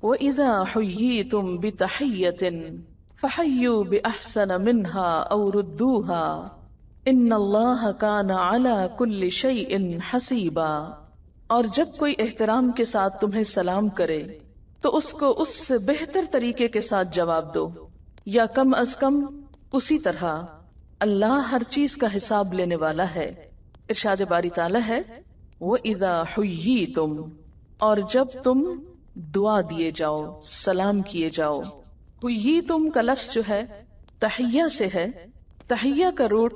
وَإِذَا حُيِّيتُم بِتَحِيَّةٍ فَحَيُّوا بِأَحْسَنَ مِنْهَا أَوْ رُدُّوهَا إِنَّ اللَّهَ كَانَ عَلَى كُلِّ شَيْءٍ حَسِيبًا۔ اور جب کوئی احترام کے ساتھ تمہیں سلام کرے تو اس کو اس سے بہتر طریقے کے ساتھ جواب دو، یا کم از کم اسی طرح، اللہ ہر چیز کا حساب لینے والا ہے۔ ارشاد باری تعالیٰ ہے وَإِذَا حُيِّيتُم، اور جب تم دعا دیے جاؤ، سلام کیے جاؤ۔ حُيِّيتُم کا لفظ جو ہے تحیہ سے ہے، تحیہ کا روٹ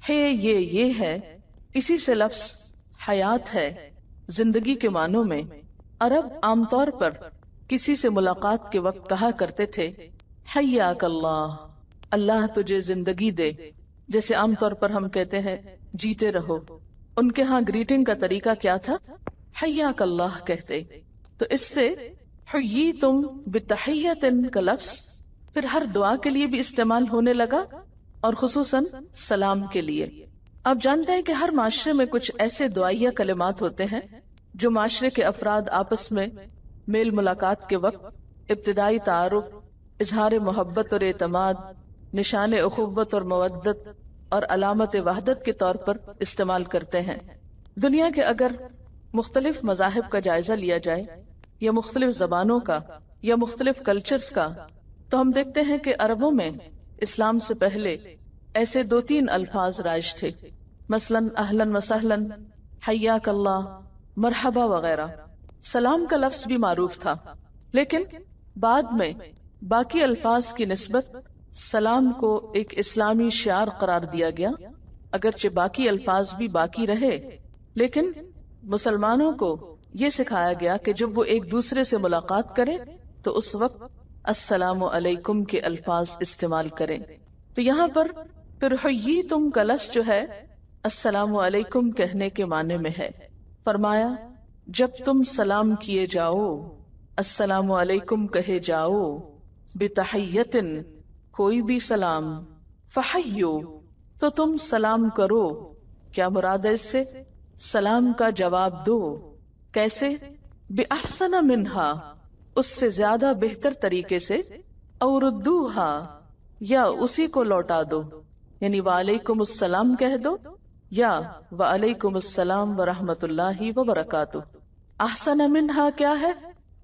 ہے یہ ہے، اسی سے لفظ حیات ہے، زندگی کے معنوں میں۔ عرب عام طور پر کسی سے ملاقات کے وقت کہا کرتے تھے حیاک اللہ، اللہ تجھے زندگی دے، جیسے عام طور پر ہم کہتے ہیں جیتے رہو۔ ان کے ہاں گریٹنگ کا طریقہ کیا تھا؟ حیاک اللہ کہتے۔ تو اس سے حییتم بتحیۃ کا لفظ پھر ہر دعا کے لیے بھی استعمال ہونے لگا، اور خصوصاً سلام کے لیے۔ آپ جانتے ہیں کہ ہر معاشرے میں کچھ ایسے دعائیہ کلمات ہوتے ہیں جو معاشرے کے افراد آپس میں میل ملاقات کے وقت ابتدائی تعارف، اظہار محبت اور اعتماد، نشان اخوت اور مودت اور علامت وحدت کے طور پر استعمال کرتے ہیں۔ دنیا کے اگر مختلف مذاہب کا جائزہ لیا جائے، یا مختلف زبانوں کا، یا مختلف کلچرز کا، تو ہم دیکھتے ہیں کہ عربوں میں اسلام سے پہلے ایسے 2-3 الفاظ رائج تھے، مثلاً اہلاً و سہلاً، حیاک اللہ، مرحبا وغیرہ۔ سلام کا لفظ بھی معروف تھا، لیکن بعد میں باقی الفاظ کی نسبت سلام کو ایک اسلامی شعار قرار دیا گیا۔ اگرچہ باقی الفاظ بھی باقی رہے، لیکن مسلمانوں کو یہ سکھایا گیا کہ جب وہ ایک دوسرے سے ملاقات کریں تو اس وقت السلام علیکم کے الفاظ استعمال کریں۔ تو یہاں پر پھر حییتم کا لفظ جو ہے السلام علیکم کہنے کے معنی میں ہے۔ فرمایا جب تم سلام کیے جاؤ، السلام علیکم کہے جاؤ، بتحیۃ کوئی بھی سلام، فحیو تو تم سلام کرو۔ کیا مراد ہے اس سے؟ سلام کا جواب دو۔ کیسے؟ بِأَحْسَنَ مِنْهَا، اس سے زیادہ بہتر طریقے سے، او ردوہا، یا اسی کو لوٹا دو، یعنی وعلیکم السلام کہہ دو، یا وعلیکم السلام ورحمت اللہ وبرکاتہ۔ احسن منہا کیا ہے؟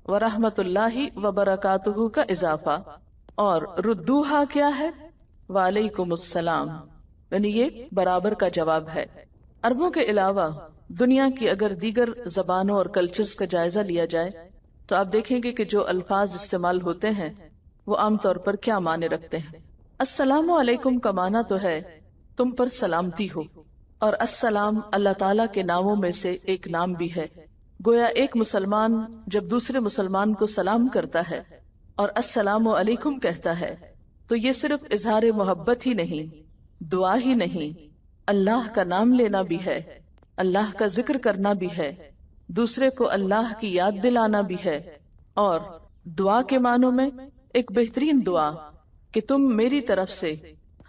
ورحمت اللہ وبرکاتہ کا اضافہ، اور ردوہا کیا ہے؟ وعلیکم السلام، یعنی یہ برابر کا جواب ہے۔ عربوں کے علاوہ دنیا کی اگر دیگر زبانوں اور کلچرز کا جائزہ لیا جائے تو آپ دیکھیں گے کہ جو الفاظ استعمال ہوتے ہیں وہ عام طور پر کیا معنی رکھتے ہیں۔ السلام علیکم کا معنی تو ہے تم پر سلامتی ہو، اور السلام اللہ تعالیٰ کے ناموں میں سے ایک نام بھی ہے۔ گویا ایک مسلمان جب دوسرے مسلمان کو سلام کرتا ہے اور السلام علیکم کہتا ہے تو یہ صرف اظہار محبت ہی نہیں، دعا ہی نہیں، اللہ کا نام لینا بھی ہے، اللہ کا ذکر کرنا بھی ہے، دوسرے کو اللہ کی یاد دلانا بھی ہے، اور دعا کے معنوں میں ایک بہترین دعا کہ تم میری طرف سے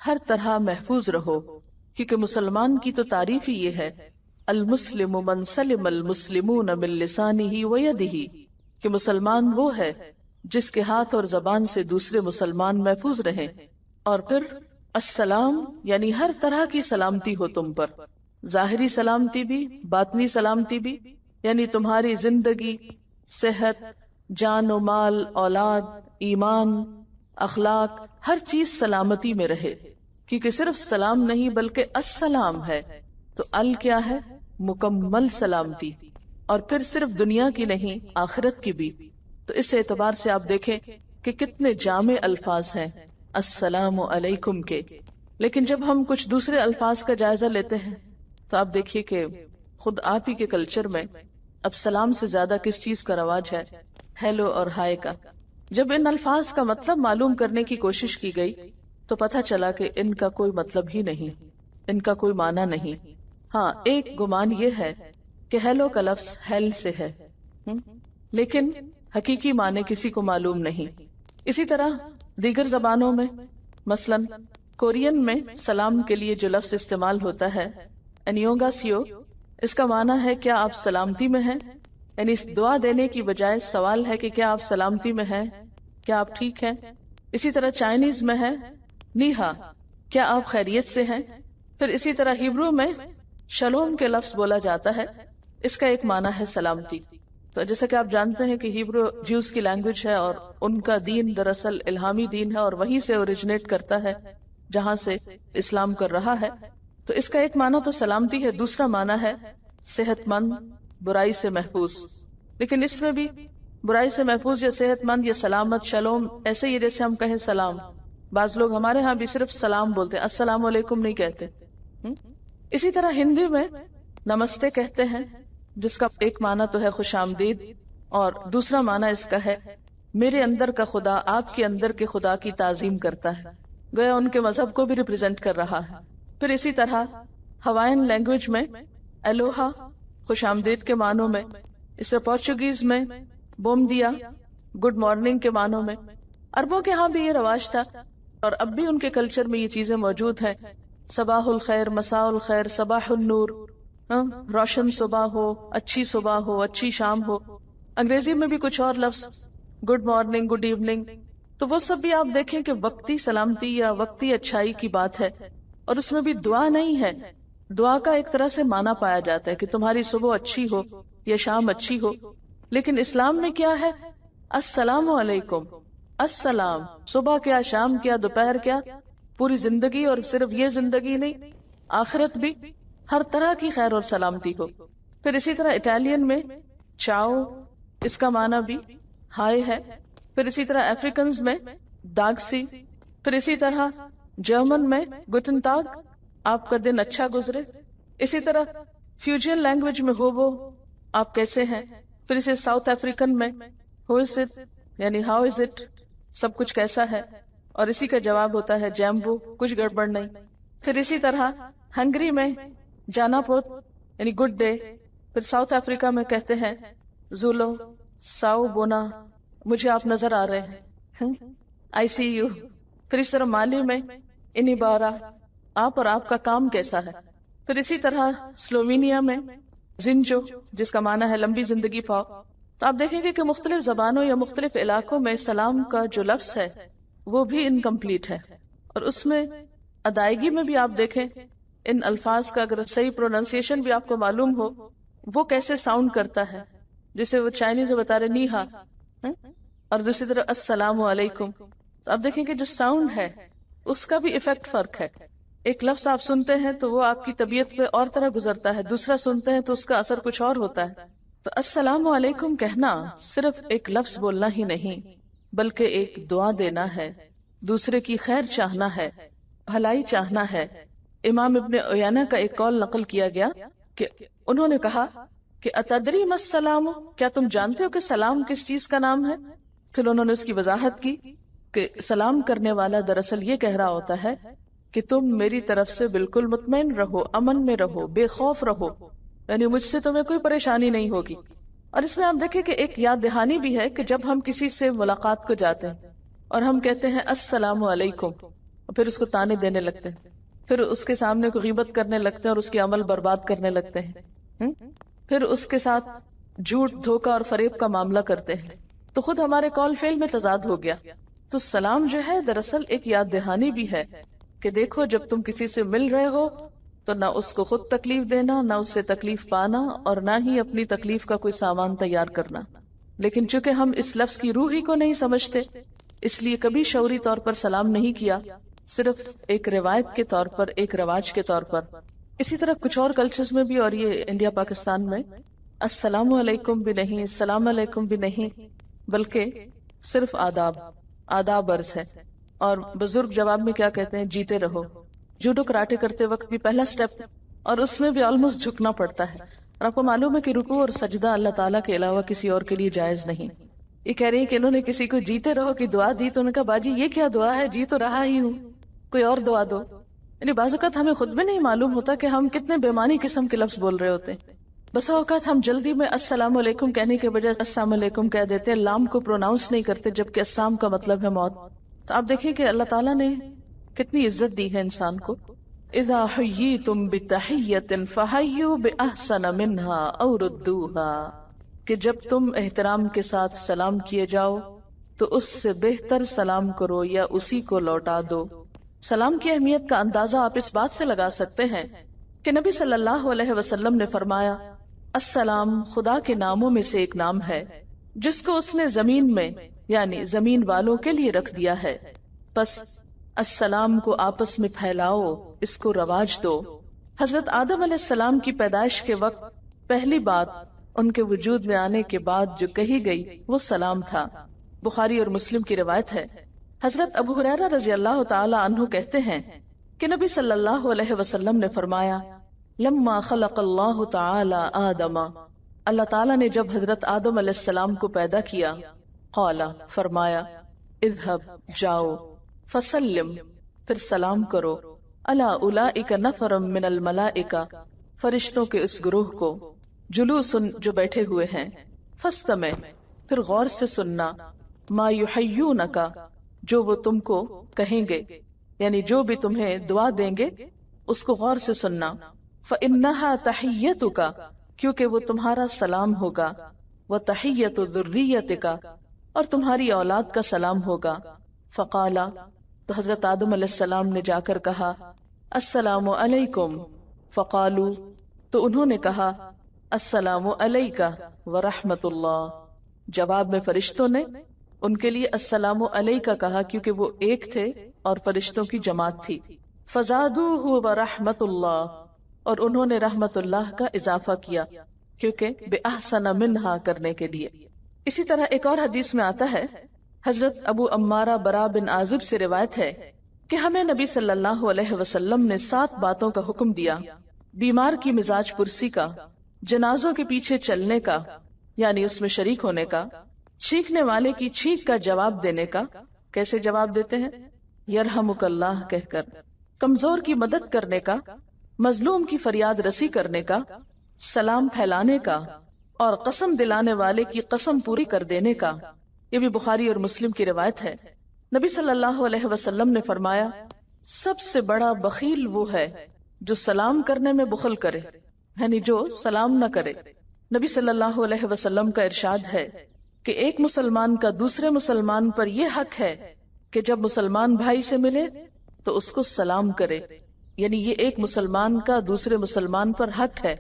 ہر طرح محفوظ رہو، کیونکہ مسلمان کی تو تعریف ہی یہ ہے المسلم من سلم المسلمون من لسانہ ویدہ، کہ مسلمان وہ ہے جس کے ہاتھ اور زبان سے دوسرے مسلمان محفوظ رہیں۔ اور پھر السلام یعنی ہر طرح کی سلامتی ہو تم پر، ظاہری سلامتی بھی، باطنی سلامتی بھی، یعنی تمہاری زندگی، صحت، جان و مال، اولاد، ایمان، اخلاق، ہر چیز سلامتی میں رہے، کیونکہ صرف سلام نہیں بلکہ السلام ہے، تو ال کیا ہے؟ مکمل سلامتی، اور پھر صرف دنیا کی نہیں آخرت کی بھی۔ تو اس اعتبار سے آپ دیکھیں کہ کتنے جامع الفاظ ہیں السلام علیکم کے۔ لیکن جب ہم کچھ دوسرے الفاظ کا جائزہ لیتے ہیں تو آپ دیکھیے کہ خود آپ ہی کے کلچر میں اب سلام سے زیادہ کس چیز کا رواج ہے؟ ہیلو اور ہائے کا۔ جب ان الفاظ کا مطلب معلوم کرنے کی کوشش کی گئی تو پتہ چلا کہ ان کا کوئی مطلب ہی نہیں، ان کا کوئی معنی نہیں۔ ہاں ایک گمان یہ ہے کہ ہیلو کا لفظ ہیل سے ہے، لیکن حقیقی معنی کسی کو معلوم نہیں۔ اسی طرح دیگر زبانوں میں، مثلا کورین میں سلام کے لیے جو لفظ استعمال ہوتا ہے انیونگا سیو، اس کا معنی ہے کیا آپ سلامتی میں ہیں؟ یعنی اس دعا دینے کی بجائے سوال ہے کہ کیا آپ سلامتی میں ہیں، کیا آپ ٹھیک ہیں. اسی طرح چائنیز میں ہے نیہا، کیا آپ خیریت سے ہیں. پھر اسی طرح ہیبرو میں شلوم کے لفظ بولا جاتا ہے، اس کا ایک معنی ہے سلامتی. تو جیسا کہ آپ جانتے ہیں کہ ہیبرو جیوز کی لینگویج ہے اور ان کا دین دراصل الہامی دین ہے اور وہیں سے اوریجنیٹ کرتا ہے جہاں سے اسلام کر رہا ہے. تو اس کا ایک معنی تو سلامتی ہے، دوسرا معنی ہے صحت مند، برائی سے محفوظ. لیکن اس میں بھی برائی سے محفوظ یا صحت مند یا سلامت، شلوم ایسے ہی جیسے ہم کہیں سلام. بعض لوگ ہمارے ہاں بھی صرف سلام بولتے ہیں، السلام علیکم نہیں کہتے. اسی طرح ہندی میں نمستے کہتے ہیں، جس کا ایک معنی تو ہے خوش آمدید اور دوسرا معنی اس کا ہے میرے اندر کا خدا آپ کے اندر کے خدا کی تعظیم کرتا ہے، گویا ان کے مذہب کو بھی ریپرزینٹ کر رہا ہے. پھر اسی طرح ہوائن لینگویج میں الوہا خوش آمدید کے معنوں میں، اس سے پورچوگیز میں بوم دیا گڈ مارننگ کے معنوں میں. عربوں کے ہاں بھی یہ رواج تھا اور اب بھی ان کے کلچر میں یہ چیزیں موجود ہیں. صباح الخیر، مساء الخیر، صباح النور، روشن صبح ہو، اچھی صبح ہو، اچھی شام ہو. انگریزی میں بھی کچھ اور لفظ گڈ مارننگ، گڈ ایوننگ، تو وہ سب بھی آپ دیکھیں کہ وقتی سلامتی یا وقتی اچھائی کی بات ہے اور اس میں بھی دعا نہیں ہے. دعا کا ایک طرح سے معنی پایا جاتا ہے کہ تمہاری صبح اچھی ہو یا شام اچھی ہو. لیکن اسلام میں کیا ہے؟ السلام علیکم، السلام، صبح کیا، شام کیا، دوپہر کیا، پوری زندگی. اور صرف یہ زندگی نہیں، آخرت بھی، ہر طرح کی خیر اور سلامتی ہو. پھر اسی طرح اٹالین میں چاؤ، اس کا معنی بھی ہائے ہے. پھر اسی طرح افریکنز میں داگسی. پھر اسی طرح جرمن میں گوٹن تاگ، آپ کا دن اچھا گزرے. اسی طرح فیوجن لینگویج میں ہوبو، آپ کیسے ہیں. پھر اسے ساؤتھ افریکن میں ہو از اٹ، یعنی ہاؤ از اٹ، سب کچھ کیسا ہے، اور اسی کا جواب ہوتا ہے جیمبو، کچھ گڑبڑ نہیں. پھر اسی طرح ہنگری میں جانا پوت یعنی گڈ ڈے. پھر ساؤتھ افریقہ میں کہتے ہیں زولو، ساؤ بونا، مجھے آپ نظر آ رہے ہیں، آئی سی یو. پھر اس طرح مالی میں انیبارا، آپ اور آپ کا کام کیسا ہے. پھر اسی طرح سلووینیا میں زنجو، جس کا معنی ہے لمبی زندگی پاؤ. تو آپ دیکھیں گے کہ مختلف زبانوں یا مختلف علاقوں میں سلام کا جو لفظ ہے وہ بھی انکمپلیٹ ہے. اور اس میں ادائیگی میں بھی آپ دیکھیں ان الفاظ کا اگر صحیح پروننسیشن بھی آپ کو معلوم ہو وہ کیسے ساؤنڈ کرتا ہے. جیسے وہ چائنیز میں بتا رہے نیہا، اور دوسری طرح السلام علیکم. تو آپ دیکھیں کہ جو ساؤنڈ ہے اس کا بھی ایفیکٹ فرق ہے. ایک لفظ آپ سنتے ہیں تو وہ آپ کی طبیعت پہ اور طرح گزرتا ہے، دوسرا سنتے ہیں تو اس کا اثر کچھ اور ہوتا ہے. تو السلام علیکم کہنا صرف ایک لفظ بولنا ہی نہیں بلکہ ایک دعا دینا ہے، دوسرے کی خیر چاہنا ہے، بھلائی چاہنا ہے. امام ابن عیینہ کا ایک قول نقل کیا گیا کہ انہوں نے کہا کہ اتدری ما السلام، کیا تم جانتے ہو کہ سلام کس چیز کا نام ہے؟ پھر انہوں نے اس کی وضاحت کی کہ سلام کرنے والا دراصل یہ کہہ رہا ہوتا ہے کہ تم میری طرف سے بالکل مطمئن رہو، امن میں رہو، بے خوف رہو، یعنی مجھ سے تمہیں کوئی پریشانی نہیں ہوگی. اور اس میں آپ دیکھیں کہ ایک یاد دہانی بھی ہے کہ جب ہم کسی سے ملاقات کو جاتے ہیں اور ہم کہتے ہیں السلام علیکم اور پھر اس کو تانے دینے لگتے ہیں، پھر اس کے سامنے کو غیبت کرنے لگتے ہیں اور اس کے عمل برباد کرنے لگتے ہیں، پھر اس کے ساتھ جھوٹ، دھوکہ اور فریب کا معاملہ کرتے ہیں، تو خود ہمارے قول فعل میں تضاد ہو گیا. تو سلام جو ہے دراصل ایک یاد دہانی بھی ہے کہ دیکھو جب تم کسی سے مل رہے ہو تو نہ اس کو خود تکلیف دینا، نہ اس سے تکلیف پانا، اور نہ ہی اپنی تکلیف کا کوئی سامان تیار کرنا. لیکن چونکہ ہم اس لفظ کی روح ہی کو نہیں سمجھتے اس لیے کبھی شعوری طور پر سلام نہیں کیا، صرف ایک روایت کے طور پر، ایک رواج کے طور پر. اسی طرح کچھ اور کلچرز میں بھی، اور یہ انڈیا پاکستان میں السلام علیکم بھی نہیں، السلام علیکم بھی نہیں، بلکہ صرف آداب عرض ہے. اور بزرگ جواب میں کیا کہتے ہیں؟ جیتے رہو. جوڈو کراٹے کرتے وقت بھی پہلا سٹیپ، اور اس میں بھی آلموسٹ جھکنا پڑتا ہے. اور آپ کو معلوم ہے کہ رکوع اور سجدہ اللہ تعالیٰ کے علاوہ کسی اور کے لیے جائز نہیں. یہ کہہ رہی ہیں کہ انہوں نے کسی کو جیتے رہو کی دعا دی تو انہوں نے کہا باجی یہ کیا دعا ہے، جی تو رہا ہی ہوں، کوئی اور دعا دو. یعنی بعض اوقات ہمیں خود بھی نہیں معلوم ہوتا کہ ہم کتنے بےمانی قسم کے لفظ بول رہے ہوتے ہیں. بسا اوقات ہم جلدی میں السلام علیکم کہنے کے بجائے السلام علیکم کہہ دیتے ہیں، لام کو پروناؤنس نہیں کرتے، جبکہ السلام کا مطلب ہے موت. تو آپ دیکھیں کہ اللہ تعالیٰ نے کتنی عزت دی ہے انسان کو. اذا حییتم بتحیۃ فحیوا باحسن منها او ردوها. کہ جب تم احترام کے ساتھ سلام کیے جاؤ تو اس سے بہتر سلام کرو یا اسی کو لوٹا دو۔ سلام کی اہمیت کا اندازہ آپ اس بات سے لگا سکتے ہیں کہ نبی صلی اللہ علیہ وسلم نے فرمایا، السلام خدا کے ناموں میں سے ایک نام ہے جس کو اس نے زمین میں یعنی زمین والوں کے لیے رکھ دیا ہے، پس السلام کو آپس میں پھیلاؤ، اس کو رواج دو۔ حضرت آدم علیہ السلام کی پیدائش کے وقت پہلی بات ان کے وجود میں آنے کے بعد جو کہی گئی وہ سلام تھا۔ بخاری اور مسلم کی روایت ہے، حضرت ابو ہریرہ رضی اللہ تعالی عنہ کہتے ہیں کہ نبی صلی اللہ علیہ وسلم نے فرمایا، لما خلق اللہ تعالی آدم، اللہ تعالیٰ نے جب حضرت آدم علیہ السلام کو پیدا کیا، قال فرمایا، اذهب جاؤ، فسلم پھر سلام کرو، علی اولئک نفر من الملائکہ فرشتوں کے اس گروہ کو، جلوس جو بیٹھے ہوئے ہیں، فاستمع پھر غور سے سننا، ما یحیونک جو وہ تم کو کہیں گے، یعنی جو بھی تمہیں دعا دیں گے اس کو غور سے سننا، فإنها تحیتک کیونکہ وہ تمہارا سلام ہوگا، وتحیت ذریتک اور تمہاری اولاد کا سلام ہوگا۔ فقالا تو حضرت آدم علیہ السلام نے جا کر کہا، السلام علیکم، فقالو تو انہوں نے کہا، السلام علیکہ ورحمت اللہ۔ جواب میں فرشتوں نے ان کے لیے السلام علیکہ کہا کیونکہ وہ ایک تھے اور فرشتوں کی جماعت تھی۔ فزادوہ ورحمت اللہ اور انہوں نے رحمت اللہ کا اضافہ کیا کیونکہ بے احسن منہا کرنے کے لیے۔ اسی طرح ایک اور حدیث میں آتا ہے، حضرت ابو امارہ برا بن عازب سے روایت ہے کہ ہمیں نبی صلی اللہ علیہ وسلم نے 7 باتوں کا حکم دیا، بیمار کی مزاج پرسی کا، جنازوں کے پیچھے چلنے کا یعنی اس میں شریک ہونے کا، چیخنے والے کی چیخ کا جواب دینے کا، کیسے جواب دیتے ہیں؟ یرحمک اللہ کہہ کر، کمزور کی مدد کرنے کا، مظلوم کی فریاد رسی کرنے کا، سلام پھیلانے کا اور قسم دلانے والے کی قسم پوری کر دینے کا۔ یہ بھی بخاری اور مسلم کی روایت ہے۔ نبی صلی اللہ علیہ وسلم نے فرمایا، سب سے بڑا بخیل وہ ہے جو سلام کرنے میں بخل کرے، یعنی جو سلام نہ کرے۔ نبی صلی اللہ علیہ وسلم کا ارشاد ہے کہ ایک مسلمان کا دوسرے مسلمان پر یہ حق ہے کہ جب مسلمان بھائی سے ملے تو اس کو سلام کرے، یعنی یہ ایک مسلمان کا دوسرے مسلمان پر حق ہے،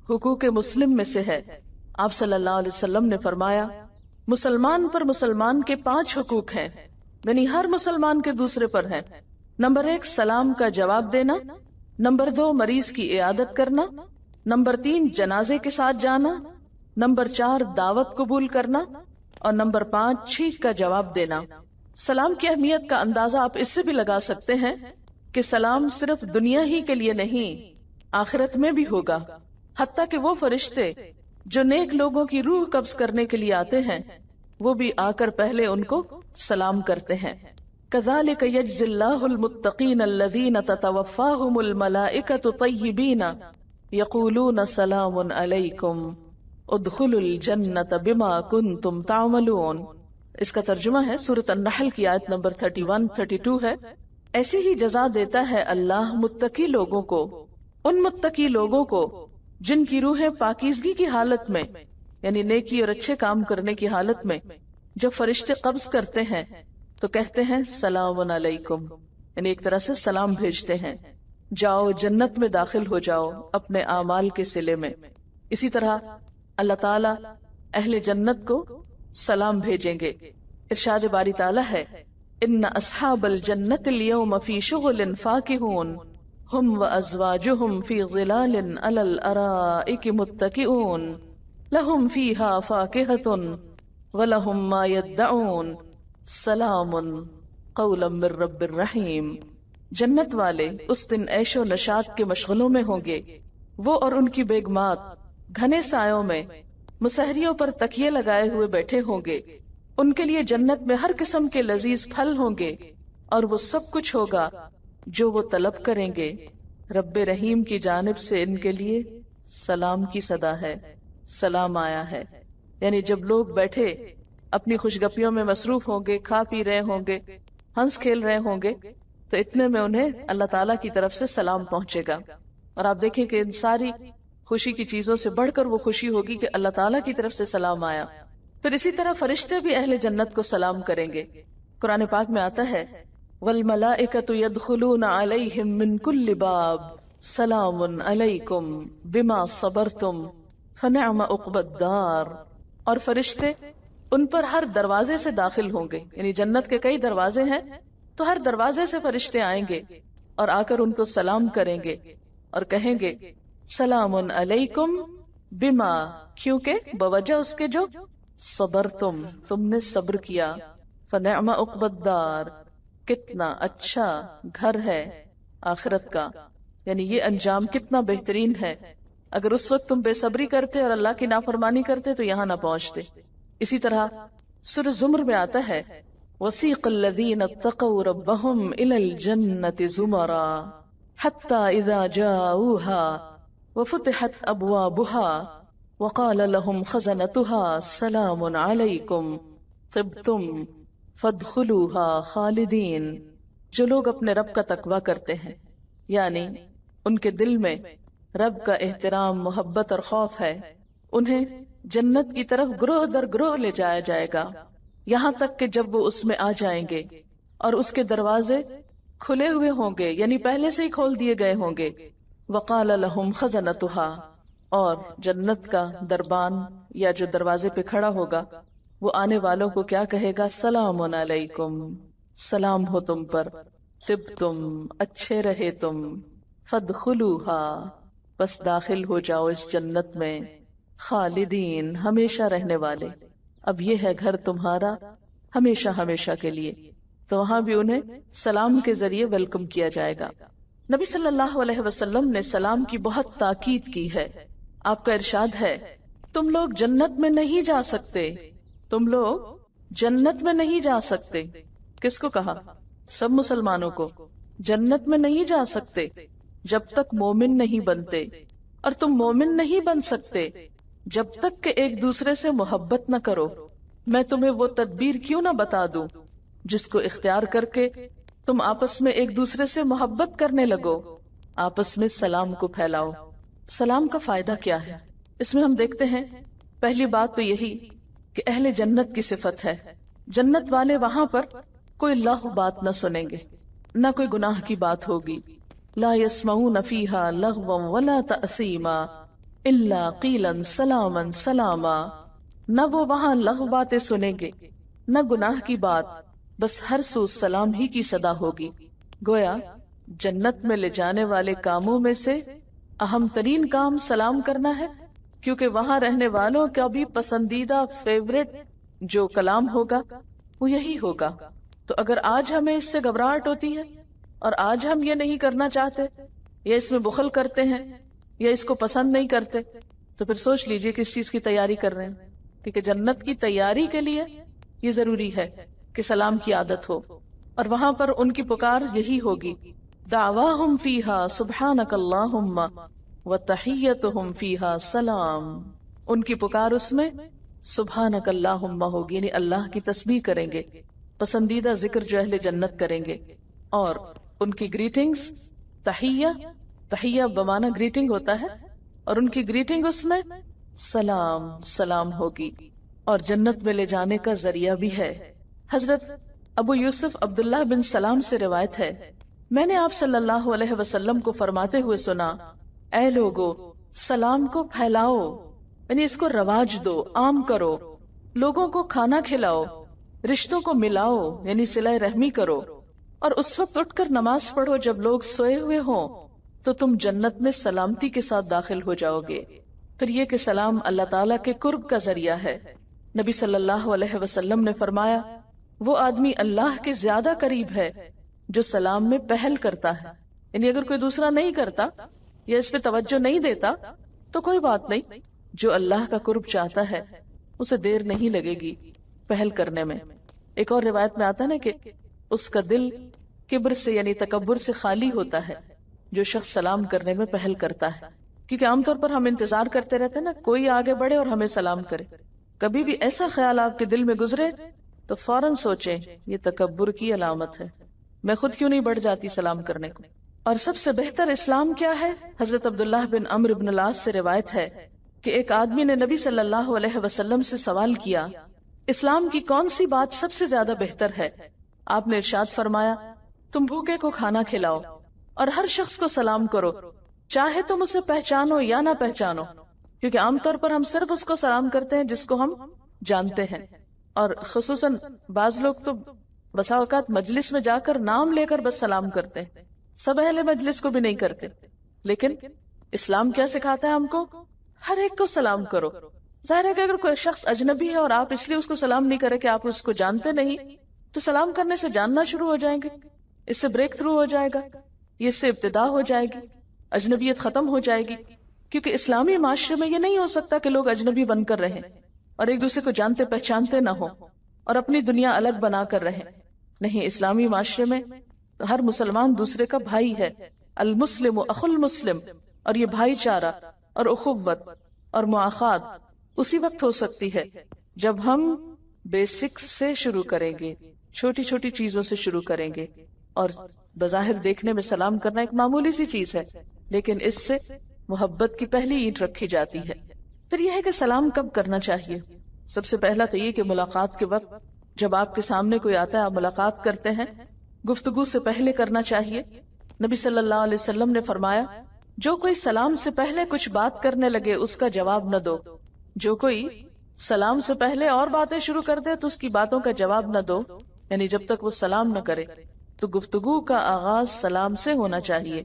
حقوق مسلم میں سے ہے۔ آپ صلی اللہ علیہ وسلم نے فرمایا، مسلمان پر مسلمان کے 5 حقوق ہیں، یعنی ہر مسلمان کے دوسرے پر ہیں۔ نمبر 1 سلام کا جواب دینا، نمبر 2 مریض کی عیادت کرنا، نمبر 3 جنازے کے ساتھ جانا، نمبر 4 دعوت قبول کرنا اور نمبر 5 چیخ کا جواب دینا۔ سلام کی اہمیت کا اندازہ آپ اس سے بھی لگا سکتے ہیں کہ سلام صرف دنیا ہی کے لیے نہیں، آخرت میں بھی ہوگا، حتیٰ کہ وہ فرشتے جو نیک لوگوں کی روح قبض کرنے کے لیے آتے ہیں وہ بھی آ کر پہلے ان کو سلام کرتے ہیں۔ كذلك يجزي الله المتقين الذين تتوفاهم الملائكة طيبين يقولون سلام عليكم ادخلوا الجنة بما كنتم تعملون۔ اس کا ترجمہ ہے سورۃ النحل کی آیت نمبر 31-32 ہے، ایسی ہی جزا دیتا ہے اللہ متقی لوگوں کو، ان متقی لوگوں کو جن کی روحیں پاکیزگی کی حالت میں یعنی نیکی اور اچھے کام کرنے کی حالت میں جب فرشتے قبض کرتے ہیں تو کہتے ہیں سلام علیکم، یعنی ایک طرح سے سلام بھیجتے ہیں، جاؤ جنت میں داخل ہو جاؤ اپنے اعمال کے صلے میں۔ اسی طرح اللہ تعالیٰ اہل جنت کو سلام بھیجیں گے۔ ارشاد باری تعالیٰ ہے، ان اصحاب الجنت اليوم فی شغل فاکہون ہم وازواجہم فی ظلال علی الارائک متکئون لہم فیہا فاکہۃ ولہم ما یدعون سلام قولا من رب الرحیم۔ جنت والے اس دن عیش و نشاط کے مشغلوں میں ہوں گے، وہ اور ان کی بیگمات گھنے سایوں میں مسہریوں پر تکیے لگائے ہوئے بیٹھے ہوں گے، ان کے لیے جنت میں ہر قسم کے لذیذ پھل ہوں گے اور وہ سب کچھ ہوگا جو وہ طلب کریں گے۔ رب رحیم کی جانب سے ان کے لیے سلام کی صدا ہے، سلام آیا ہے، یعنی جب لوگ بیٹھے اپنی خوشگپیوں میں مصروف ہوں گے، کھا پی رہے ہوں گے، ہنس کھیل رہے ہوں گے، تو اتنے میں انہیں اللہ تعالیٰ کی طرف سے سلام پہنچے گا۔ اور آپ دیکھیں کہ ان ساری خوشی کی چیزوں سے بڑھ کر وہ خوشی ہوگی کہ اللہ تعالیٰ کی طرف سے سلام آیا. پھر اسی طرح فرشتے بھی اہل جنت کو سلام کریں گے. قرآن پاک میں آتا ہے وَالْمَلَائِكَةُ يَدْخُلُونَ عَلَيْهِمْ مِنْ كُلِّ بَابٍ سَلَامٌ عَلَيْكُمْ بِمَا صَبَرْتُمْ فَنِعْمَ عُقْبَى الدَّارِ. اور فرشتے ان پر ہر دروازے سے داخل ہوں گے، یعنی جنت کے کئی دروازے ہیں تو ہر دروازے سے فرشتے آئیں گے اور آ کر ان کو سلام کریں گے اور کہیں گے سلام علیکم بما، کیونکہ بوجہ اس کے جو صبرتم، تم نے صبر کیا. فنعم عقبی الدار، کتنا اچھا گھر ہے آخرت کا، یعنی یہ انجام کتنا بہترین ہے. اگر اس وقت تم بے صبری کرتے اور اللہ کی نافرمانی کرتے تو یہاں نہ پہنچتے. اسی طرح سورہ زمر میں آتا ہے وَسِيقَ الَّذِينَ اتَّقَوْا رَبَّهُمْ إِلَى الْجَنَّةِ زُمَرًا حَتَّى إِذَا جَاءُوهَا وَفُتِحَتْ أَبْوَابُهَا وَقَالَ لَهُمْ خَزَنَتُهَا سَلَامٌ عَلَيْكُمْ طِبْتُمْ فَادْخُلُوهَا خَالِدِينَ. جو لوگ اپنے رب کا تقوی کرتے ہیں، یعنی ان کے دل میں رب کا احترام، محبت اور خوف ہے، انہیں جنت کی طرف گروہ در گروہ لے جایا جائے گا، یہاں تک کہ جب وہ اس میں آ جائیں گے اور اس کے دروازے کھلے ہوئے ہوں گے، یعنی پہلے سے ہی کھول دیے گئے ہوں گے. وقال لهم خزنتها، اور جنت کا دربان یا جو دروازے پہ کھڑا ہوگا وہ آنے والوں کو کیا کہے گا؟ سلام علیکم، سلام ہو تم پر، طبتم، اچھے رہے تم، فادخلوها، بس داخل ہو جاؤ اس جنت میں، خالدین، ہمیشہ رہنے والے. اب یہ ہے گھر تمہارا ہمیشہ ہمیشہ کے لیے. تو وہاں بھی انہیں سلام کے ذریعے ویلکم کیا جائے گا. نبی صلی اللہ علیہ وسلم نے سلام کی بہت تاکید کی ہے. آپ کا ارشاد ہے تم لوگ جنت میں نہیں جا سکتے، تم لوگ جنت میں نہیں جا سکتے. کس کو کہا؟ سب مسلمانوں کو. جنت میں نہیں جا سکتے جب تک مومن نہیں بنتے، اور تم مومن نہیں بن سکتے جب تک کہ ایک دوسرے سے محبت نہ کرو. میں تمہیں وہ تدبیر کیوں نہ بتا دوں جس کو اختیار کر کے تم آپس میں ایک دوسرے سے محبت کرنے لگو، آپس میں سلام کو پھیلاؤ. سلام کا فائدہ کیا ہے؟ اس میں ہم دیکھتے ہیں پہلی بات تو یہی کہ اہل جنت کی صفت ہے. جنت والے وہاں پر کوئی لغو بات نہ سنیں گے، نہ کوئی گناہ کی بات ہوگی. لا يسمعون فيها لغوا ولا تأثیما الا قیلا سلاما سلاما. نہ وہ وہاں لغو باتیں سنیں گے نہ گناہ کی بات، بس ہر سو سلام ہی کی صدا ہوگی. گویا جنت میں لے جانے والے کاموں میں سے اہم ترین کام سلام کرنا ہے، کیونکہ وہاں رہنے والوں کا بھی پسندیدہ فیورٹ جو کلام ہوگا وہ یہی ہوگا. تو اگر آج ہمیں اس سے گھبراہٹ ہوتی ہے اور آج ہم یہ نہیں کرنا چاہتے یا اس میں بخل کرتے ہیں یا اس کو پسند نہیں کرتے، تو پھر سوچ لیجئے کس چیز کی تیاری کر رہے ہیں. کیونکہ جنت کی تیاری کے لیے یہ ضروری ہے کہ سلام کی عادت ہو. اور وہاں پر ان کی پکار یہی ہوگی دعواہم فیہا سبحانک اللہم وتحیتہم فیہا سلام. ان کی پکار اس میں سبحانک اللہم ہوگی، یعنی اللہ کی تسبیح کریں گے، پسندیدہ ذکر جو اہل جنت کریں گے. اور ان کی گریٹنگز تحیہ بمانا گریٹنگ ہوتا ہے، اور ان کی گریٹنگ اس میں سلام سلام ہوگی، اور جنت میں لے جانے کا ذریعہ بھی ہے. حضرت ابو یوسف عبداللہ بن سلام سے روایت ہے، میں نے آپ صلی اللہ علیہ وسلم کو فرماتے ہوئے سنا، اے لوگو سلام کو پھیلاؤ، یعنی اس کو رواج دو، عام کرو، لوگوں کو کھانا کھلاؤ، رشتوں کو ملاؤ، یعنی صلہ رحمی کرو، اور اس وقت اٹھ کر نماز پڑھو جب لوگ سوئے ہوئے ہوں، تو تم جنت میں سلامتی کے ساتھ داخل ہو جاؤ گے. پھر یہ کہ سلام اللہ تعالیٰ کے قرب کا ذریعہ ہے. نبی صلی اللہ علیہ وسلم نے فرمایا وہ آدمی اللہ کے زیادہ قریب ہے جو سلام میں پہل کرتا ہے. یعنی اگر کوئی دوسرا نہیں کرتا یا اس پہ توجہ نہیں دیتا تو کوئی بات نہیں، جو اللہ کا قرب چاہتا ہے اسے دیر نہیں لگے گی پہل کرنے میں. ایک اور روایت میں آتا ہے نا کہ اس کا دل کبر سے یعنی تکبر سے خالی ہوتا ہے جو شخص سلام کرنے میں پہل کرتا ہے. کیونکہ عام طور پر ہم انتظار کرتے رہتے ہیں نا کوئی آگے بڑھے اور ہمیں سلام کرے. کبھی بھی ایسا خیال آپ کے دل میں گزرے تو فوراً سوچیں یہ تکبر کی علامت ہے، میں خود کیوں نہیں بڑھ جاتی سلام کرنے کو. اور سب سے بہتر اسلام کیا ہے؟ حضرت عبداللہ بن عمرو بن العاص سے روایت ہے کہ ایک آدمی نے نبی صلی اللہ علیہ وسلم سے سوال کیا، اسلام کی کون سی بات سب سے زیادہ بہتر ہے؟ آپ نے ارشاد فرمایا، تم بھوکے کو کھانا کھلاؤ اور ہر شخص کو سلام کرو، چاہے تم اسے پہچانو یا نہ پہچانو، کیونکہ عام طور پر ہم صرف اس کو سلام کرتے ہیں جس کو ہم جانتے ہیں، اور خصوصاً بعض لوگ تو بسا اوقات مجلس میں جا کر نام لے کر بس سلام کرتے ہیں، سب اہل مجلس کو بھی نہیں کرتے۔ لیکن اسلام کیا سکھاتا ہے ہم کو؟ ہر ایک کو سلام کرو۔ ظاہر ہے کہ اگر کوئی شخص اجنبی ہے اور آپ اس لیے اس کو سلام نہیں کرے کہ آپ اس کو جانتے نہیں، تو سلام کرنے سے جاننا شروع ہو جائیں گے، اس سے بریک تھرو ہو جائے گا، یہ اس سے ابتدا ہو جائے گی، اجنبیت ختم ہو جائے گی، کیونکہ اسلامی معاشرے میں یہ نہیں ہو سکتا کہ لوگ اجنبی بن کر رہیں اور ایک دوسرے کو جانتے پہچانتے نہ ہوں اور اپنی دنیا الگ بنا کر رہیں۔ نہیں، اسلامی معاشرے میں ہر مسلمان دوسرے کا بھائی ہے، المسلم اخو المسلم، اور یہ بھائی چارہ اور اخوت اور مواخات اسی وقت ہو سکتی ہے جب ہم بیسکس سے شروع کریں گے، چھوٹی چھوٹی چیزوں سے شروع کریں گے۔ اور بظاہر دیکھنے میں سلام کرنا ایک معمولی سی چیز ہے، لیکن اس سے محبت کی پہلی اینٹ رکھی جاتی ہے۔ پھر یہ ہے کہ سلام کب کرنا چاہیے؟ سب سے پہلا تو یہ کہ ملاقات کے وقت، جب آپ کے سامنے کوئی آتا ہے، آپ ملاقات کرتے ہیں، گفتگو سے پہلے کرنا چاہیے۔ نبی صلی اللہ علیہ وسلم نے فرمایا، جو کوئی سلام سے پہلے کچھ بات کرنے لگے اس کا جواب نہ دو۔ جو کوئی سلام سے پہلے اور باتیں شروع کر دے تو اس کی باتوں کا جواب نہ دو، یعنی جب تک وہ سلام نہ کرے۔ تو گفتگو کا آغاز سلام سے ہونا چاہیے۔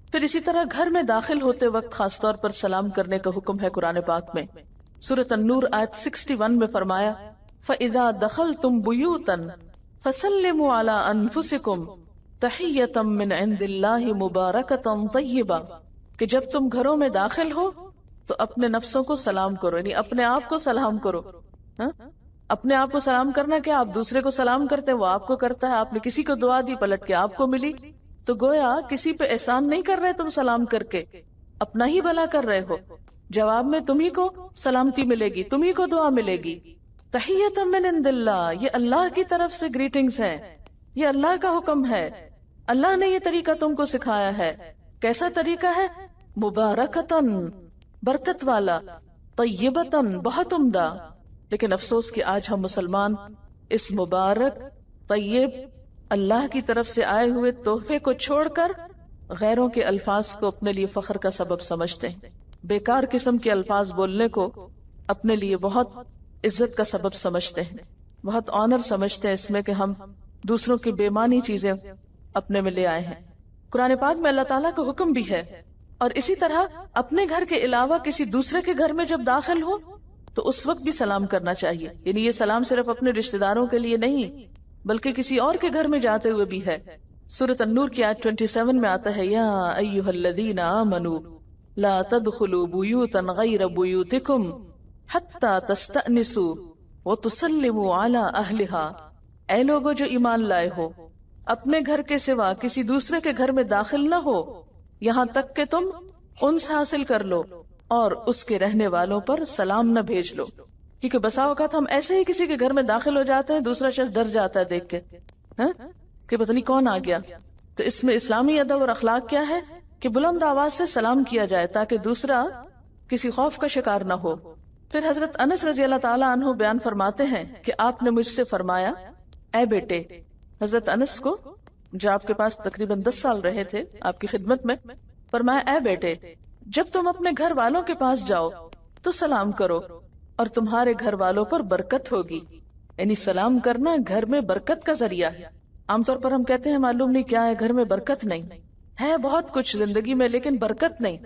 پھر اسی طرح گھر میں داخل ہوتے وقت خاص طور پر سلام کرنے کا حکم ہے قرآن پاک میں۔ سورۃ النور آیت 61 میں فرمایا، فَإِذَا دَخَلْتُمْ بُيُوتًا فَسَلِّمُوا عَلَىٰ أَنفُسِكُمْ تَحِيَّةً مِّنْ عِندِ اللَّهِ مُبَارَكَةً طَيِّبَةً، کہ جب تم گھروں میں داخل ہو تو اپنے نفسوں کو سلام کرو، یعنی اپنے آپ کو سلام کرو۔ اپنے آپ کو سلام کرنا کیا؟ آپ دوسرے کو سلام کرتے ہیں، وہ آپ کو کرتا ہے۔ آپ نے کسی کو دعا دی، پلٹ کے آپ کو ملی، تو گویا کسی پہ احسان نہیں کر رہے تم سلام کر کے، اپنا ہی بھلا کر رہے ہو۔ جواب میں تمہیں کو سلامتی ملے گی، تمہیں کو دعا ملے گی۔ تحیۃ من عند اللہ، یہ اللہ کی طرف سے گریٹنگز ہے، یہ اللہ کا حکم ہے، اللہ نے یہ طریقہ تم کو سکھایا ہے۔ کیسا طریقہ ہے؟ مبارکتن، برکت والا، طیبتن، بہت عمدہ۔ لیکن افسوس کہ آج ہم مسلمان اس مبارک، طیب، اللہ کی طرف سے آئے ہوئے تحفے کو چھوڑ کر غیروں کے الفاظ کو اپنے لیے فخر کا سبب سمجھتے ہیں، بیکار قسم کے الفاظ بولنے کو اپنے لیے بہت عزت کا سبب سمجھتے ہیں، بہت آنر سمجھتے ہیں اس میں کہ ہم دوسروں کی بے معنی چیزیں اپنے میں لے آئے ہیں۔ قرآن پاک میں اللہ تعالیٰ کا حکم بھی ہے، اور اسی طرح اپنے گھر کے علاوہ کسی دوسرے کے گھر میں جب داخل ہو تو اس وقت بھی سلام کرنا چاہیے۔ یعنی یہ سلام صرف اپنے رشتہ داروں کے لیے نہیں بلکہ کسی اور کے گھر میں جاتے ہوئے بھی ہے۔ سورۃ النور کی آیت 27 میں آتا ہے، یا ایھا الذین آمنوا لا تدخلوا بیوتا غیر بیوتکم حتی تستأنسوا وتسلموا علی اہلہا، اے لوگو جو ایمان لائے ہو، اپنے گھر کے سوا کسی دوسرے کے گھر میں داخل نہ ہو یہاں تک کہ تم انس حاصل کر لو اور اس کے رہنے والوں پر سلام نہ بھیج لو۔ کیونکہ بسا اوقات ہم ایسے ہی کسی کے گھر میں داخل ہو جاتے ہیں، دوسرا شخص ڈر جاتا ہے دیکھ کے کہ پتہ نہیں کون آ گیا۔ تو اس میں اسلامی ادب اور اخلاق کیا ہے کہ بلند آواز سے سلام کیا جائے تاکہ دوسرا کسی خوف کا شکار نہ ہو۔ پھر حضرت انس رضی اللہ تعالیٰ عنہ بیان فرماتے ہیں کہ آپ نے مجھ سے فرمایا، اے بیٹے، حضرت انس کو جو آپ کے پاس تقریباً 10 سال رہے تھے آپ کی خدمت میں، فرمایا، اے بیٹے، جب تم اپنے گھر والوں کے پاس جاؤ تو سلام کرو اور تمہارے گھر والوں پر برکت ہوگی۔ یعنی سلام کرنا گھر میں برکت کا ذریعہ ہے۔ عام طور پر ہم کہتے ہیں معلوم نہیں کیا ہے، گھر میں برکت نہیں ہے، بہت کچھ زندگی میں لیکن برکت نہیں۔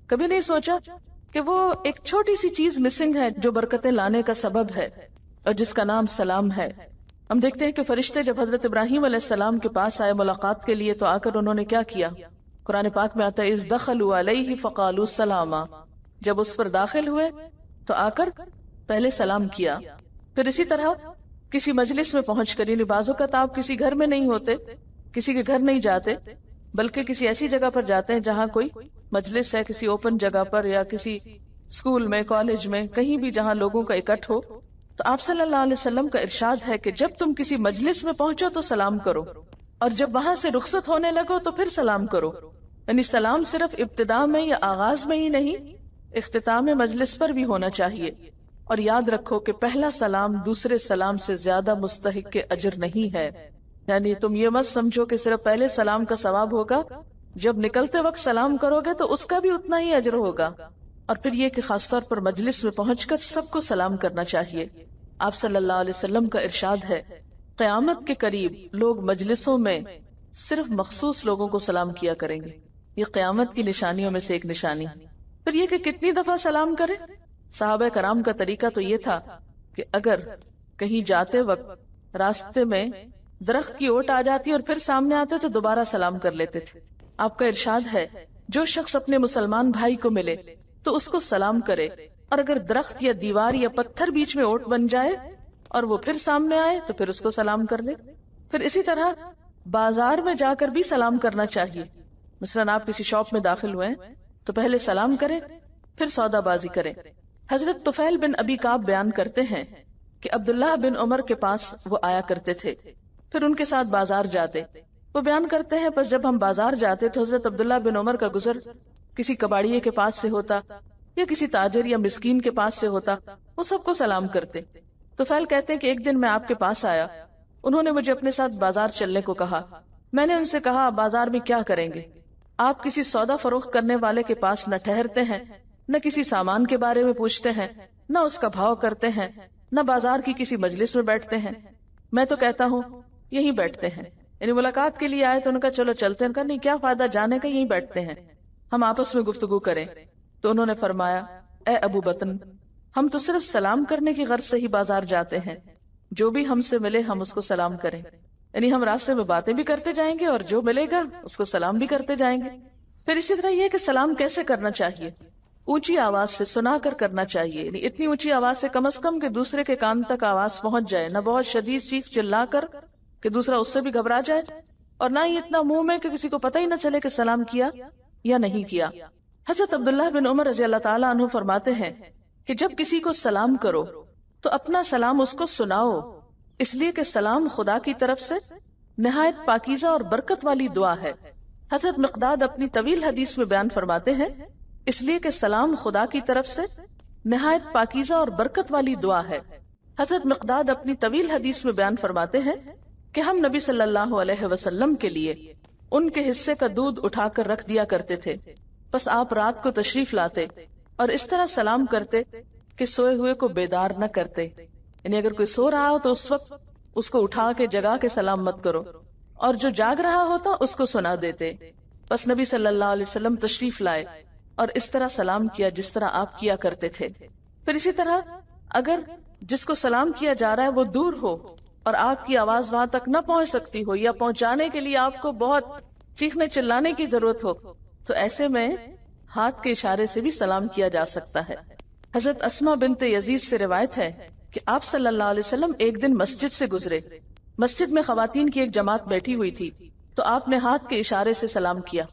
کبھی نہیں سوچا کہ وہ ایک چھوٹی سی چیز مسنگ ہے جو برکتیں لانے کا سبب ہے اور جس کا نام سلام ہے۔ ہم دیکھتے ہیں کہ فرشتے جب حضرت ابراہیم علیہ السلام کے پاس آئے ملاقات کے لیے تو آ کر انہوں نے کیا کیا؟ قرآن پاک میں آتا ہے، اذ دخلوا علیہ فقالوا سلاما، جب اس پر داخل ہوئے تو آ کر پہلے سلام کیا۔ پھر اسی طرح کسی مجلس میں پہنچ کر، یعنی بعض اوقات آپ کسی گھر میں نہیں ہوتے، کسی کے گھر نہیں جاتے بلکہ کسی ایسی جگہ پر جاتے ہیں جہاں کوئی مجلس ہے، کسی اوپن جگہ پر یا کسی اسکول میں، کالج میں، کہیں بھی جہاں لوگوں کا اکٹھ ہو، تو آپ صلی اللہ علیہ وسلم کا ارشاد ہے کہ جب تم کسی مجلس میں پہنچو تو سلام کرو، اور جب وہاں سے رخصت ہونے لگو تو پھر سلام کرو۔ یعنی سلام صرف ابتدا میں یا آغاز میں ہی نہیں، اختتام مجلس پر بھی ہونا چاہیے. اور یاد رکھو کہ پہلا سلام دوسرے سلام سے زیادہ مستحق کے اجر نہیں ہے. یعنی تم یہ مت سمجھو کہ صرف پہلے سلام کا ثواب ہوگا، جب نکلتے وقت سلام کرو گے تو اس کا بھی اتنا ہی اجر ہوگا. اور پھر یہ کہ خاص طور پر مجلس میں پہنچ کر سب کو سلام کرنا چاہیے. آپ صلی اللہ علیہ وسلم کا ارشاد ہے، قیامت کے قریب لوگ مجلسوں میں صرف مخصوص لوگوں کو سلام کیا کریں گے. یہ قیامت کی نشانیوں میں سے ایک نشانی. پھر یہ کہ کتنی دفعہ سلام کریں. صحابہ کرام کا طریقہ تو یہ تھا کہ اگر کہیں جاتے وقت راستے میں درخت کی اوٹ آ جاتی اور پھر سامنے آتے تو دوبارہ سلام کر لیتے تھے. آپ کا ارشاد ہے، جو شخص اپنے مسلمان بھائی کو ملے تو اس کو سلام کرے، اور اگر درخت یا دیوار یا پتھر بیچ میں اوٹ بن جائے اور وہ پھر سامنے آئے تو پھر اس کو سلام کر لے. پھر اسی طرح بازار میں جا کر بھی سلام کرنا چاہیے. مثلاً آپ کسی شاپ میں داخل ہوئے تو پہلے سلام کریں، پھر سودا بازی کریں. حضرت طفیل بن ابی کعب بیان کرتے ہیں کہ عبداللہ بن عمر کے پاس وہ آیا کرتے تھے، پھر ان کے ساتھ بازار جاتے. وہ بیان کرتے ہیں پس جب ہم بازار جاتے تو حضرت عبداللہ بن عمر کا گزر کسی کباڑیے کے پاس سے ہوتا یا کسی تاجر یا مسکین کے پاس سے ہوتا، وہ سب کو سلام کرتے. طفیل کہتے ہیں کہ ایک دن میں آپ کے پاس آیا، انہوں نے مجھے اپنے ساتھ بازار چلنے کو کہا. میں نے ان سے کہا، بازار میں کیا کریں گے؟ آپ کسی سودا فروخت کرنے والے کے پاس نہ ٹھہرتے ہیں، نہ کسی سامان کے بارے میں پوچھتے ہیں، نہ اس کا بھاؤ کرتے ہیں، نہ بازار کی کسی مجلس میں بیٹھتے ہیں. میں تو کہتا ہوں یہیں بیٹھتے ہیں. یعنی ملاقات کے لیے آئے تو ان کا چلو چلتے ہیں. نہیں، کیا فائدہ جانے کا، یہیں بیٹھتے ہیں، ہم آپس میں گفتگو کریں. تو انہوں نے فرمایا، اے ابو بطن، ہم تو صرف سلام کرنے کی غرض سے ہی بازار جاتے ہیں. جو بھی ہم سے ملے ہم اس کو سلام کریں. یعنی ہم راستے میں باتیں بھی کرتے جائیں گے اور جو ملے گا اس کو سلام بھی کرتے جائیں گے. پھر اسی طرح یہ کہ سلام کیسے کرنا چاہیے؟ اونچی آواز سے سنا کر کرنا چاہیے. یعنی اتنی اونچی آواز سے کم از کم کہ دوسرے کے کان تک آواز پہنچ جائے، نہ بہت شدید چیخ چلا کر کہ دوسرا اس سے بھی گھبرا جائے، اور نہ ہی اتنا منہ میں کہ کسی کو پتہ ہی نہ چلے کہ سلام کیا یا نہیں کیا. حضرت عبداللہ بن عمر رضی اللہ تعالیٰ عنہ فرماتے ہیں کہ جب کسی کو سلام کرو تو اپنا سلام اس کو سناؤ، اس لیے کہ سلام خدا کی طرف سے نہایت پاکیزہ اور برکت والی دعا ہے. حضرت مقداد اپنی طویل حدیث میں بیان فرماتے ہیں، اس لیے کہ سلام خدا کی طرف سے نہایت پاکیزہ اور برکت والی دعا ہے. حضرت مقداد اپنی طویل حدیث میں بیان فرماتے ہیں کہ ہم نبی صلی اللہ علیہ وسلم کے لیے ان کے حصے کا دودھ اٹھا کر رکھ دیا کرتے تھے، بس آپ رات کو تشریف لاتے اور اس طرح سلام کرتے کہ سوئے ہوئے کو بیدار نہ کرتے. یعنی اگر کوئی سو رہا ہو تو اس وقت اس کو اٹھا کے جگا کے سلام مت کرو، اور جو جاگ رہا ہوتا اس کو سنا دیتے. بس نبی صلی اللہ علیہ وسلم تشریف لائے اور اس طرح سلام کیا جس طرح آپ کیا کرتے تھے. پھر اسی طرح اگر جس کو سلام کیا جا رہا ہے وہ دور ہو اور آپ کی آواز وہاں تک نہ پہنچ سکتی ہو، یا پہنچانے کے لیے آپ کو بہت چیخنے چلانے کی ضرورت ہو، تو ایسے میں ہاتھ کے اشارے سے بھی سلام کیا جا سکتا ہے. حضرت اسما بنت یزید سے روایت ہے کہ آپ صلی اللہ علیہ وسلم ایک دن مسجد سے گزرے. مسجد میں خواتین کی ایک جماعت بیٹھی ہوئی تھی تو آپ نے ہاتھ کے اشارے سے سلام کیا.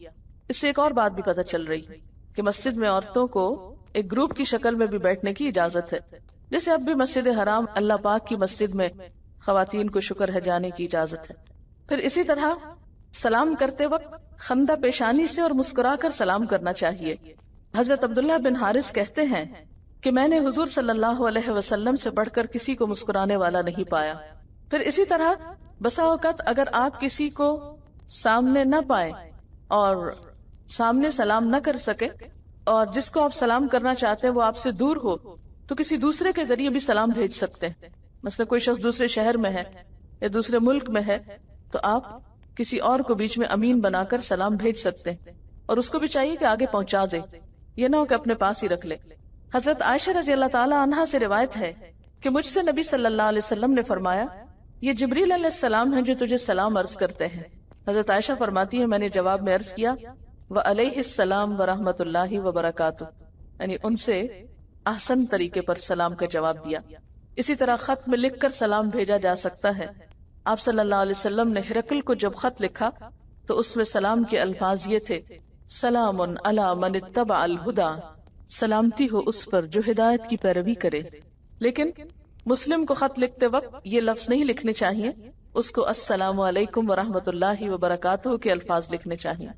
اس سے ایک اور بات بھی پتہ چل رہی کہ مسجد میں عورتوں کو ایک گروپ کی شکل میں بھی بیٹھنے کی اجازت ہے، جیسے اب بھی مسجد حرام اللہ پاک کی مسجد میں خواتین کو شکر ہے جانے کی اجازت ہے. پھر اسی طرح سلام کرتے وقت خندہ پیشانی سے اور مسکرا کر سلام کرنا چاہیے. حضرت عبداللہ بن حارث کہتے ہیں کہ میں نے حضور صلی اللہ علیہ وسلم سے بڑھ کر کسی کو مسکرانے والا نہیں پایا. پھر اسی طرح بسا اوقات اگر آپ کسی کو سامنے نہ پائیں اور سامنے سلام نہ کر سکے، اور جس کو آپ سلام کرنا چاہتے ہیں وہ آپ سے دور ہو، تو کسی دوسرے کے ذریعے بھی سلام بھیج سکتے ہیں. مثلا کوئی شخص دوسرے شہر میں ہے یا دوسرے ملک میں ہے تو آپ کسی اور کو بیچ میں امین بنا کر سلام بھیج سکتے ہیں، اور اس کو بھی چاہیے کہ آگے پہنچا دے، یہ نہ ہو کہ اپنے پاس ہی رکھ لے. حضرت عائشہ رضی اللہ تعالی عنہا سے روایت ہے کہ مجھ سے نبی صلی اللہ علیہ وسلم نے فرمایا، یہ جبریل علیہ السلام ہیں جو تجھے سلام عرض کرتے ہیں. حضرت عائشہ فرماتی ہے میں نے جواب میں عرض کیا وعلیہ السلام ورحمۃ اللہ وبرکاتہ، یعنی ان سے احسن طریقے پر سلام کا جواب دیا. اسی طرح خط میں لکھ کر سلام بھیجا جا سکتا ہے. آپ صلی اللہ علیہ وسلم نے ہرقل کو جب خط لکھا تو اس میں سلام کے الفاظ یہ تھے، سلام علی من اتبع الہدی، سلامتی ہو اس پر جو ہدایت کی پیروی کرے. لیکن مسلم کو خط لکھتے وقت یہ لفظ نہیں لکھنے چاہیے، اس کو السلام علیکم ورحمۃ اللہ وبرکاتہ کے الفاظ لکھنے چاہیے.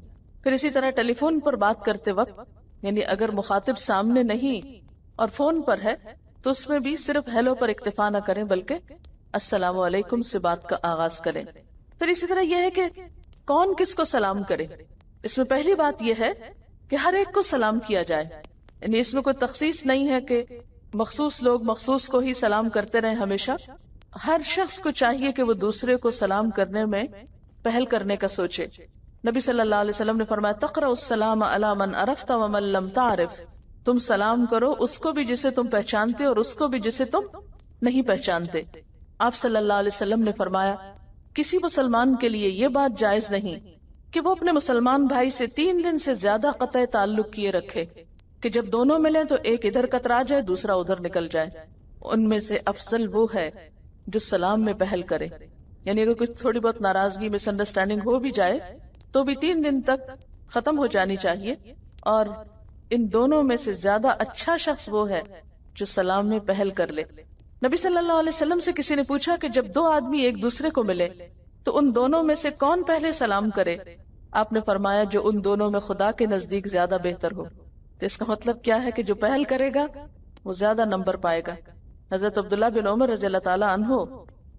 پھر اسی طرح ٹیلی فون پر بات کرتے وقت، یعنی اگر مخاطب سامنے نہیں اور فون پر ہے تو اس میں بھی صرف ہیلو پر اکتفا نہ کریں بلکہ السلام علیکم سے بات کا آغاز کریں۔ پھر اسی طرح یہ ہے کہ کون کس کو سلام کرے۔ اس میں پہلی بات یہ ہے کہ ہر ایک کو سلام کیا جائے، یعنی اس میں کوئی تخصیص نہیں ہے کہ مخصوص لوگ مخصوص کو ہی سلام کرتے رہیں ہمیشہ۔ ہر شخص کو چاہیے کہ وہ دوسرے کو سلام کرنے میں پہل کرنے کا سوچے۔ نبی صلی اللہ علیہ وسلم نے فرمایا تقرأ السلام علی من عرفت ومن لم تعرف، تم سلام کرو اس کو بھی جسے تم پہچانتے اور اس کو بھی جسے تم نہیں پہچانتے۔ آپ صلی اللہ علیہ وسلم نے فرمایا کسی مسلمان کے لیے یہ بات جائز نہیں کہ وہ اپنے مسلمان بھائی سے 3 دن سے زیادہ قطع تعلق کیے رکھے کہ جب دونوں ملیں تو ایک ادھر کترا جائے دوسرا ادھر نکل جائے۔ ان میں سے افضل وہ ہے جو سلام میں پہل کرے، یعنی اگر کچھ تھوڑی بہت ناراضگی مس انڈرسٹینڈنگ ہو بھی جائے تو بھی 3 دن تک ختم ہو جانی چاہیے، اور ان دونوں میں سے زیادہ اچھا شخص وہ ہے جو سلام میں پہل کر لے۔ نبی صلی اللہ علیہ وسلم سے کسی نے پوچھا کہ جب 2 آدمی ایک دوسرے کو ملے تو ان دونوں میں سے کون پہلے سلام کرے؟ آپ نے فرمایا جو ان دونوں میں خدا کے نزدیک زیادہ بہتر ہو۔ تو اس کا مطلب کیا ہے کہ جو پہل کرے گا وہ زیادہ نمبر پائے گا۔ حضرت عبداللہ بن عمر رضی اللہ تعالیٰ عنہ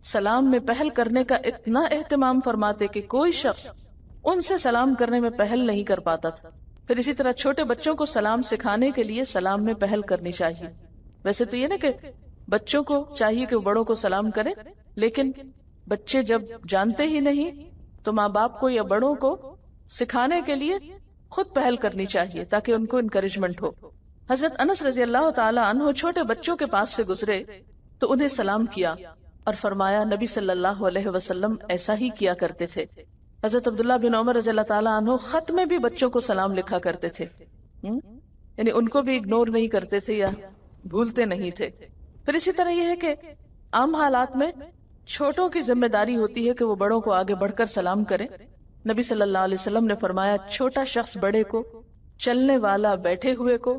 سلام میں پہل کرنے کا اتنا اہتمام فرماتے کہ کوئی شخص ان سے سلام کرنے میں پہل نہیں کر پاتا تھا۔ پھر اسی طرح چھوٹے بچوں کو سلام سکھانے کے لیے سلام میں پہل کرنی چاہیے۔ ویسے تو یہ نا کہ بچوں کو چاہیے کہ وہ بڑوں کو سلام کریں، لیکن بچے جب جانتے ہی نہیں تو ماں باپ کو یا بڑوں کو سکھانے کے لیے خود پہل کرنی چاہیے تاکہ ان کو انکریجمنٹ ہو۔ حضرت انس رضی اللہ تعالی عنہ چھوٹے بچوں کے پاس سے گزرے تو انہیں سلام کیا اور فرمایا نبی صلی اللہ علیہ وسلم ایسا ہی کیا کرتے تھے۔ حضرت عبداللہ بن عمر رضی اللہ تعالی عنہ خط میں بھی بچوں کو سلام لکھا کرتے تھے، یعنی ان کو بھی اگنور نہیں کرتے تھے یا بھولتے نہیں تھے۔ پھر اسی طرح یہ ہے کہ عام حالات میں چھوٹوں کی ذمہ داری ہوتی ہے کہ وہ بڑوں کو آگے بڑھ کر سلام کریں۔ نبی صلی اللہ علیہ وسلم نے فرمایا چھوٹا شخص بڑے کو، چلنے والا بیٹھے ہوئے کو،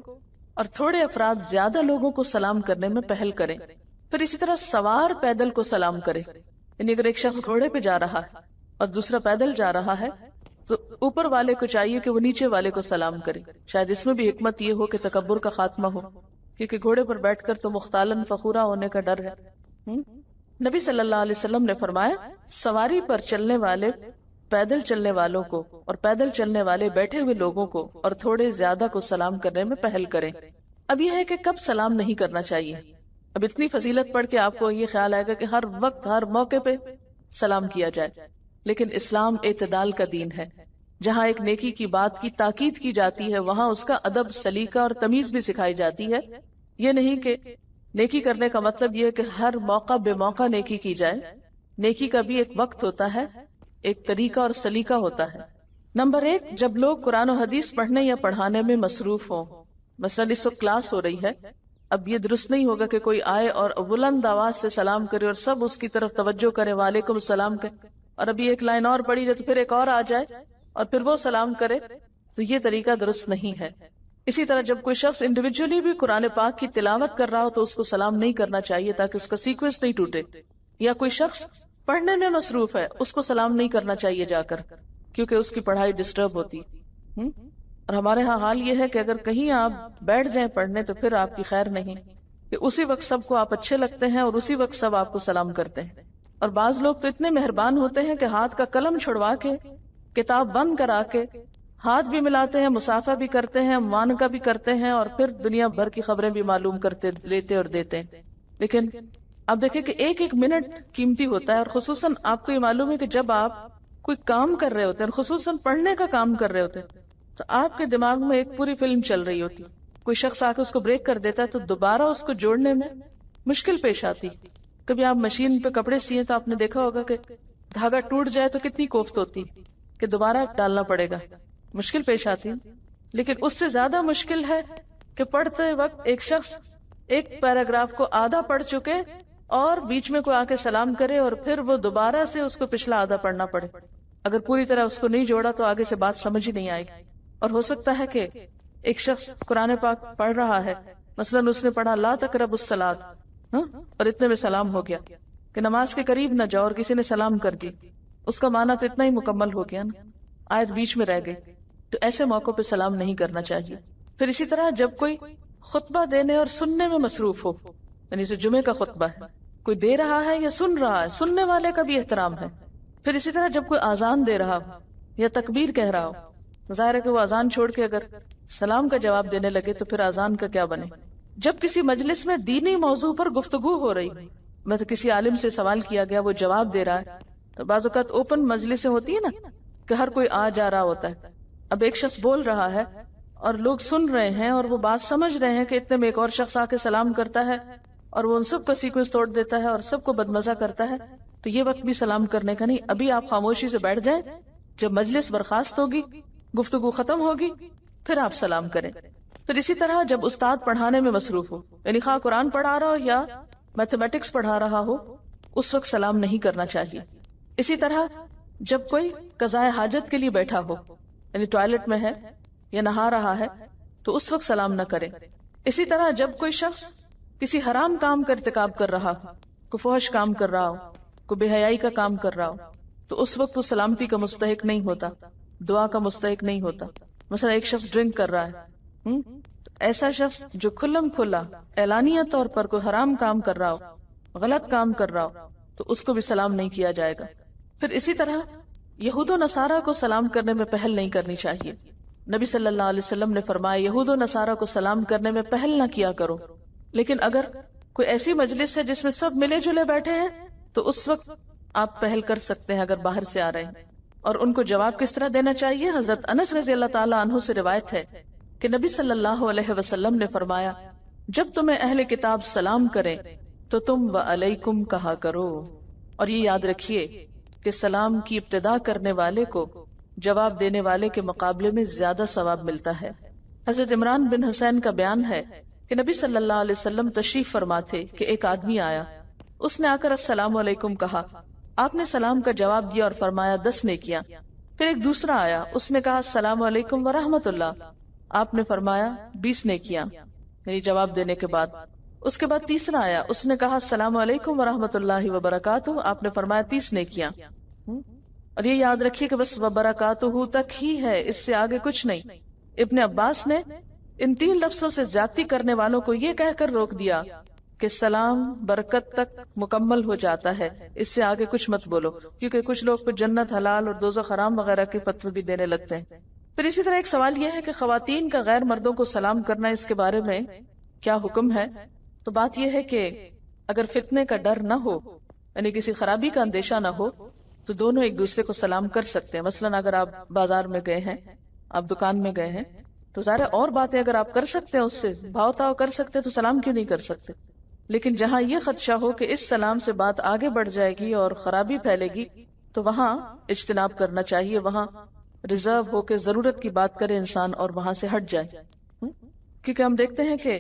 اور تھوڑے افراد زیادہ لوگوں کو سلام کرنے میں پہل کریں۔ پھر اسی طرح سوار پیدل کو سلام کرے، یعنی اگر ایک شخص گھوڑے پہ جا رہا ہے اور دوسرا پیدل جا رہا ہے تو اوپر والے کو چاہیے کہ وہ نیچے والے کو سلام کرے۔ شاید اس میں بھی حکمت یہ ہو کہ تکبر کا خاتمہ ہو، کیونکہ گھوڑے پر بیٹھ کر تو مختالن فخورا ہونے کا ڈر ہے۔ نبی صلی اللہ علیہ وسلم نے فرمایا سواری پر چلنے والے پیدل چلنے والوں کو اور پیدل چلنے والے بیٹھے ہوئے لوگوں کو اور تھوڑے زیادہ کو سلام کرنے میں پہل کریں۔ اب یہ ہے کہ کب سلام نہیں کرنا چاہیے۔ اب اتنی فضیلت پڑھ کے آپ کو یہ خیال آئے گا کہ ہر وقت ہر موقع پہ سلام کیا جائے، لیکن اسلام اعتدال کا دین ہے۔ جہاں ایک نیکی کی بات کی تاکید کی جاتی ہے وہاں اس کا ادب، سلیقہ اور تمیز بھی سکھائی جاتی ہے۔ یہ نہیں کہ نیکی کرنے کا مطلب یہ ہے کہ ہر موقع بے موقع نیکی کی جائے۔ نیکی کا بھی ایک وقت ہوتا ہے، ایک طریقہ اور سلیقہ ہوتا ہے۔ نمبر 1، جب لوگ قرآن و حدیث پڑھنے یا پڑھانے میں مصروف ہوں، مثلا اس وقت کلاس ہو رہی ہے، اب یہ درست نہیں ہوگا کہ کوئی آئے اور بلند آواز سے سلام کرے اور سب اس کی طرف توجہ کرے، وعلیکم السلام کرے، اور ابھی ایک لائن اور پڑھی جائے تو پھر ایک اور آ جائے اور پھر وہ سلام کرے، تو یہ طریقہ درست نہیں ہے۔ اسی طرح جب کوئی شخص انڈیویجولی بھی قرآن پاک کی تلاوت کر رہا ہو تو اس کو سلام نہیں کرنا چاہیے تاکہ اس کا سیکوینس نہیں ٹوٹے، یا کوئی شخص پڑھنے میں مصروف ہے اس کو سلام نہیں کرنا چاہیے جا کر، کیونکہ اس کی پڑھائی ڈسٹرب ہوتی۔ اور ہمارے ہاں حال یہ ہے کہ اگر کہیں آپ بیٹھ جائیں پڑھنے تو پھر آپ کی خیر نہیں، کہ اسی وقت سب کو آپ اچھے لگتے ہیں اور اسی وقت سب آپ کو سلام کرتے ہیں۔ اور بعض لوگ تو اتنے مہربان ہوتے ہیں کہ ہاتھ کا قلم چھڑوا کے، کتاب بند کرا کے ہاتھ بھی ملاتے ہیں، مسافہ بھی کرتے ہیں، معانقہ بھی کرتے ہیں، اور پھر دنیا بھر کی خبریں بھی معلوم کرتے لیتے اور دیتے ہیں۔ لیکن آپ دیکھیں کہ ایک ایک منٹ قیمتی ہوتا ہے، اور خصوصاً آپ کو یہ معلوم ہے کہ جب آپ کوئی کام کر رہے ہوتے ہیں، خصوصاً پڑھنے کا کام کر رہے ہوتے ہیں، تو آپ کے دماغ میں ایک پوری فلم چل رہی ہوتی، کوئی شخص آ کے اس کو بریک کر دیتا ہے تو دوبارہ اس کو جوڑنے میں مشکل پیش آتی۔ کبھی آپ مشین پہ کپڑے سیے تو آپ نے دیکھا ہوگا کہ دھاگا ٹوٹ جائے تو کتنی کوفت ہوتی کہ دوبارہ ڈالنا پڑے گا، مشکل پیش آتی۔ لیکن اس سے زیادہ مشکل ہے کہ پڑھتے وقت ایک شخص ایک پیراگراف کو آدھا پڑھ چکے اور بیچ میں کوئی آ کے سلام کرے اور پھر وہ دوبارہ سے اس کو پچھلا آدھا پڑھنا پڑے۔ اگر پوری طرح اس کو نہیں جوڑا تو آگے سے بات سمجھ ہی نہیں آئے گی۔ اور ہو سکتا ہے کہ ایک شخص قرآن پاک پڑھ رہا ہے، مثلا اس نے پڑھا لا تقربوا الصلاۃ، اور اتنے میں سلام ہو گیا کہ نماز کے قریب نہ جاؤ، اور کسی نے سلام کر دی، اس کا معنی تو اتنا ہی مکمل ہو گیا نا، آیت بیچ میں رہ گئی۔ تو ایسے موقع پہ سلام نہیں کرنا چاہیے. پھر اسی طرح جب کوئی خطبہ دینے اور سننے میں مصروف ہو، یعنی جیسے جمعے کا خطبہ ہے، کوئی دے رہا ہے یا سن رہا ہے، سننے والے کا بھی احترام ہے. پھر اسی طرح جب کوئی اذان دے رہا ہو یا تکبیر کہہ رہا ہو، ظاہر ہے کہ وہ اذان چھوڑ کے اگر سلام کا جواب دینے لگے تو پھر اذان کا کیا بنے. جب کسی مجلس میں دینی موضوع پر گفتگو ہو رہی، تو کسی عالم سے سوال کیا گیا، وہ جواب دے رہا ہے، تو بعض اوقات اوپن مجلسیں ہوتی ہیں نا کہ ہر کوئی آ جا رہا ہوتا ہے. اب ایک شخص بول رہا ہے اور لوگ سن رہے ہیں اور وہ بات سمجھ رہے ہیں کہ اتنے میں ایک اور شخص آ کے سلام کرتا ہے اور وہ ان سب کا سیکوینس توڑ دیتا ہے اور سب کو بدمزہ کرتا ہے، تو یہ وقت بھی سلام کرنے کا نہیں. ابھی آپ خاموشی سے بیٹھ جائیں، جب مجلس برخاست ہوگی، گفتگو ختم ہوگی، پھر آپ سلام کریں. پھر اسی طرح جب استاد پڑھانے میں مصروف ہو، یعنی خواہ قرآن پڑھا رہا ہو یا میتھمیٹکس پڑھا رہا ہو، اس وقت سلام نہیں کرنا چاہیے. اسی طرح جب کوئی قضاء حاجت کے لیے بیٹھا ہو، یعنی ٹوائلٹ میں ہے یا نہا رہا ہے، تو اس وقت سلام نہ کرے. اسی طرح جب کوئی شخص کسی حرام کام کا ارتکاب کر رہا ہو، کوئی فحش کام کر رہا ہو، کوئی بے حیائی کا کام کر رہا ہو، تو اس وقت وہ سلامتی کا مستحق نہیں ہوتا، دعا کا مستحق نہیں ہوتا. مثلا ایک شخص ڈرنک کر رہا ہے، ایسا شخص جو کھلم کھلا اعلانیہ طور پر کوئی حرام کام کر رہا ہو، غلط کام کر رہا ہو، تو اس کو بھی سلام نہیں کیا جائے گا. پھر اسی طرح یہود و نصارہ کو سلام کرنے میں پہل نہیں کرنی چاہیے. نبی صلی اللہ علیہ وسلم نے فرمایا یہود و نصارہ کو سلام کرنے میں پہل نہ کیا کرو. لیکن اگر کوئی ایسی مجلس ہے جس میں سب ملے جلے بیٹھے ہیں تو اس وقت آپ پہل کر سکتے ہیں اگر باہر سے آ رہے ہیں. اور ان کو جواب کس طرح دینا چاہیے؟ حضرت انس رضی اللہ تعالیٰ عنہ سے روایت ہے کہ نبی صلی اللہ علیہ وسلم نے فرمایا جب تمہیں اہل کتاب سلام کریں تو تم وعلیکم کہا کرو. اور یہ یاد رکھیے کہ سلام کی ابتدا کرنے والے کو جواب دینے والے کے مقابلے میں زیادہ ثواب ملتا ہے. حضرت عمران بن حسین کا بیان ہے کہ نبی صلی اللہ علیہ وسلم تشریف فرما تھے کہ ایک آدمی آیا، اس نے آ کر السلام علیکم کہا، آپ نے سلام کا جواب دیا اور فرمایا 10 نیکیاں. پھر ایک دوسرا آیا، اس نے کہا السلام علیکم ورحمۃ اللہ، آپ نے فرمایا 20 نیکیاں، یعنی جواب دینے کے بعد. اس کے بعد تیسرا آیا، اس نے کہا السلام علیکم ورحمۃ اللہ وبرکاتہ، آپ نے فرمایا 30 نیکیاں. اور یہ یاد رکھیے کہ بس وبرکاتہ تک ہی ہے، اس سے آگے کچھ نہیں. ابن عباس نے ان 3 لفظوں سے زیادتی کرنے والوں کو یہ کہہ کر روک دیا کہ سلام برکت تک مکمل ہو جاتا ہے، اس سے آگے کچھ مت بولو، کیونکہ کچھ لوگ کو جنت حلال اور دوزخ حرام وغیرہ کے فتوے بھی دینے لگتے ہیں. پھر اسی طرح ایک سوال یہ ہے کہ خواتین کا غیر مردوں کو سلام کرنا، اس کے بارے میں کیا حکم ہے؟ تو بات یہ ہے کہ اگر فتنے کا ڈر نہ ہو، یعنی کسی خرابی کا اندیشہ نہ ہو، تو دونوں ایک دوسرے کو سلام کر سکتے ہیں. مثلا اگر آپ بازار میں گئے ہیں، آپ دکان میں گئے ہیں، تو ظاہر اور باتیں اگر آپ کر سکتے ہیں، اس سے بھاؤ تاؤ کر سکتے ہیں، تو سلام کیوں نہیں کر سکتے؟ لیکن جہاں یہ خدشہ ہو کہ اس سلام سے بات آگے بڑھ جائے گی اور خرابی پھیلے گی، تو وہاں اجتناب کرنا چاہیے، وہاں ریزرو ہو کے ضرورت کی بات کرے انسان اور وہاں سے ہٹ جائے. کیونکہ ہم دیکھتے ہیں کہ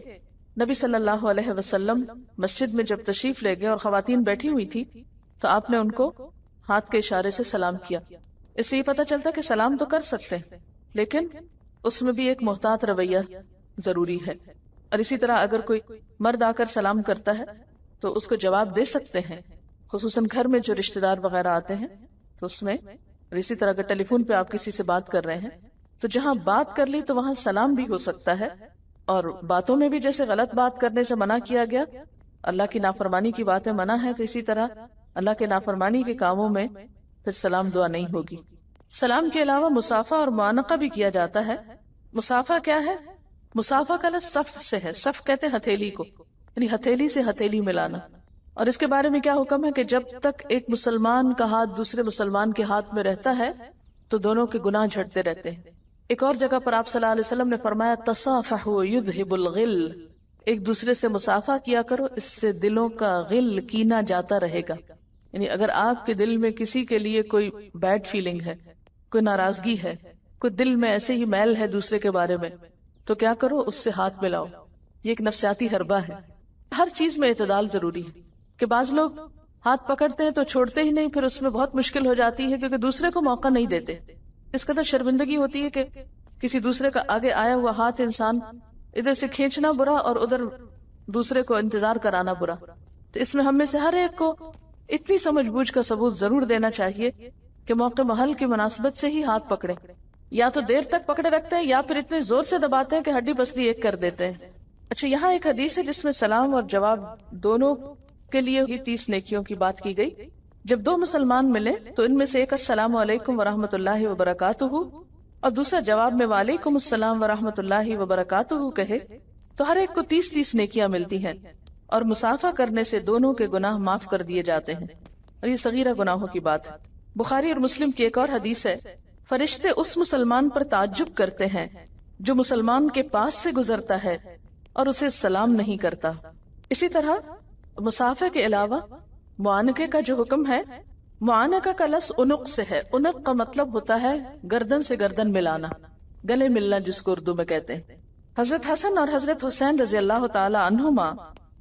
نبی صلی اللہ علیہ وسلم مسجد میں جب تشریف لے گئے اور خواتین بیٹھی ہوئی تھی تو آپ نے ان کو ہاتھ کے اشارے سے سلام کیا. اس سے یہ پتہ چلتا کہ سلام تو کر سکتے ہیں، لیکن اس میں بھی ایک محتاط رویہ ضروری ہے. اور اسی طرح اگر کوئی مرد آ کر سلام کرتا ہے تو اس کو جواب دے سکتے ہیں، خصوصاً گھر میں جو رشتہ دار وغیرہ آتے ہیں تو اس میں. اور اسی طرح اگر ٹیلی فون پہ آپ کسی سے بات کر رہے ہیں تو جہاں بات کر لی تو وہاں سلام بھی ہو سکتا ہے. اور باتوں میں بھی جیسے غلط بات کرنے سے منع کیا گیا، اللہ کی نافرمانی کی باتیں منع ہے، تو اسی طرح اللہ کے نافرمانی کے کاموں میں پھر سلام دعا نہیں ہوگی. سلام کے علاوہ مصافحہ اور معانقہ بھی کیا جاتا ہے. مصافحہ کیا ہے؟ مصافحہ کا لفظ صف سے ہے، صف کہتے ہیں ہتھیلی کو، یعنی ہتھیلی سے ہتھیلی ملانا. اور اس کے بارے میں کیا حکم ہے کہ جب تک ایک مسلمان کا ہاتھ دوسرے مسلمان کے ہاتھ میں رہتا ہے تو دونوں کے گناہ جھڑتے رہتے ہیں. ایک اور جگہ پر آپ صلی اللہ علیہ وسلم نے فرمایا تصافحوا یذھب الغل، ایک دوسرے سے مصافحہ کیا کرو، اس سے دلوں کا غل کینہ جاتا رہے گا. یعنی اگر آپ کے دل میں کسی کے لیے کوئی بیڈ فیلنگ ہے، کوئی ناراضگی ہے، کوئی دل میں ایسے ہی میل ہے دوسرے کے بارے میں، تو کیا کرو، اس سے ہاتھ ملاؤ. یہ ایک نفسیاتی حربہ ہے. ہر چیز میں اعتدال ضروری ہے کہ بعض لوگ ہاتھ پکڑتے ہیں تو چھوڑتے ہی نہیں، پھر اس میں بہت مشکل ہو جاتی ہے کیونکہ دوسرے کو موقع نہیں دیتے. اس قدر شرمندگی ہوتی ہے کہ کسی دوسرے کا آگے آیا ہوا ہاتھ انسان ادھر سے کھینچنا برا اور ادھر دوسرے کو انتظار کرانا برا. تو اس میں ہم میں سے ہر ایک کو اتنی سمجھ بوجھ کا ثبوت ضرور دینا چاہیے کہ موقع محل کی مناسبت سے ہی ہاتھ پکڑے. یا تو دیر تک پکڑے رکھتے ہیں یا پھر اتنے زور سے دباتے ہیں کہ ہڈی پسلی ایک کر دیتے ہیں۔ اچھا، یہاں ایک حدیث ہے جس میں سلام اور جواب دونوں کے لیے ہی 30 نیکیوں کی بات کی گئی۔ جب دو مسلمان ملے تو ان میں سے ایک السلام علیکم ورحمۃ اللہ وبرکاتہ اور دوسرا جواب میں وعلیکم السلام ورحمۃ اللہ وبرکاتہ کہے تو ہر ایک کو 30 نیکیاں ملتی ہیں، اور مصافحہ کرنے سے دونوں کے گناہ معاف کر دیے جاتے ہیں، اور یہ صغیرہ گناہوں کی بات ہے۔ بخاری اور مسلم کی ایک اور حدیث ہے، فرشتے اس مسلمان پر تعجب کرتے ہیں جو مسلمان کے پاس سے گزرتا ہے اور اسے سلام نہیں کرتا۔ اسی طرح مصافحہ کے علاوہ معانقے کا جو حکم ہے، معانقہ کا لفظ عنق سے ہے۔ عنق کا مطلب ہوتا ہے گردن سے گردن ملانا، گلے ملنا جس کو اردو میں کہتے ہیں۔ حضرت حسن اور حضرت حسین رضی اللہ تعالی عنہما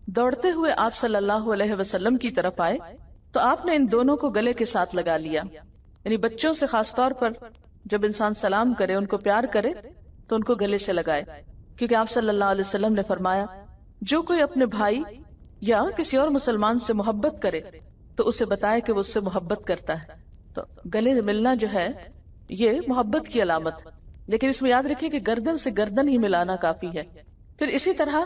دوڑتے ہوئے آپ صلی اللہ علیہ وسلم کی طرف آئے تو آپ نے ان دونوں کو گلے کے ساتھ لگا لیا۔ یعنی بچوں سے خاص طور پر جب انسان سلام کرے، ان کو پیار کرے تو ان کو گلے سے لگائے، کیونکہ آپ صلی اللہ علیہ وسلم نے فرمایا جو کوئی اپنے بھائی یا کسی اور مسلمان سے محبت کرے تو اسے بتائے کہ وہ اس سے محبت کرتا ہے۔ تو گلے ملنا جو ہے یہ محبت کی علامت ہے، لیکن اس میں یاد رکھیے کہ گردن سے گردن ہی ملانا کافی ہے۔ پھر اسی طرح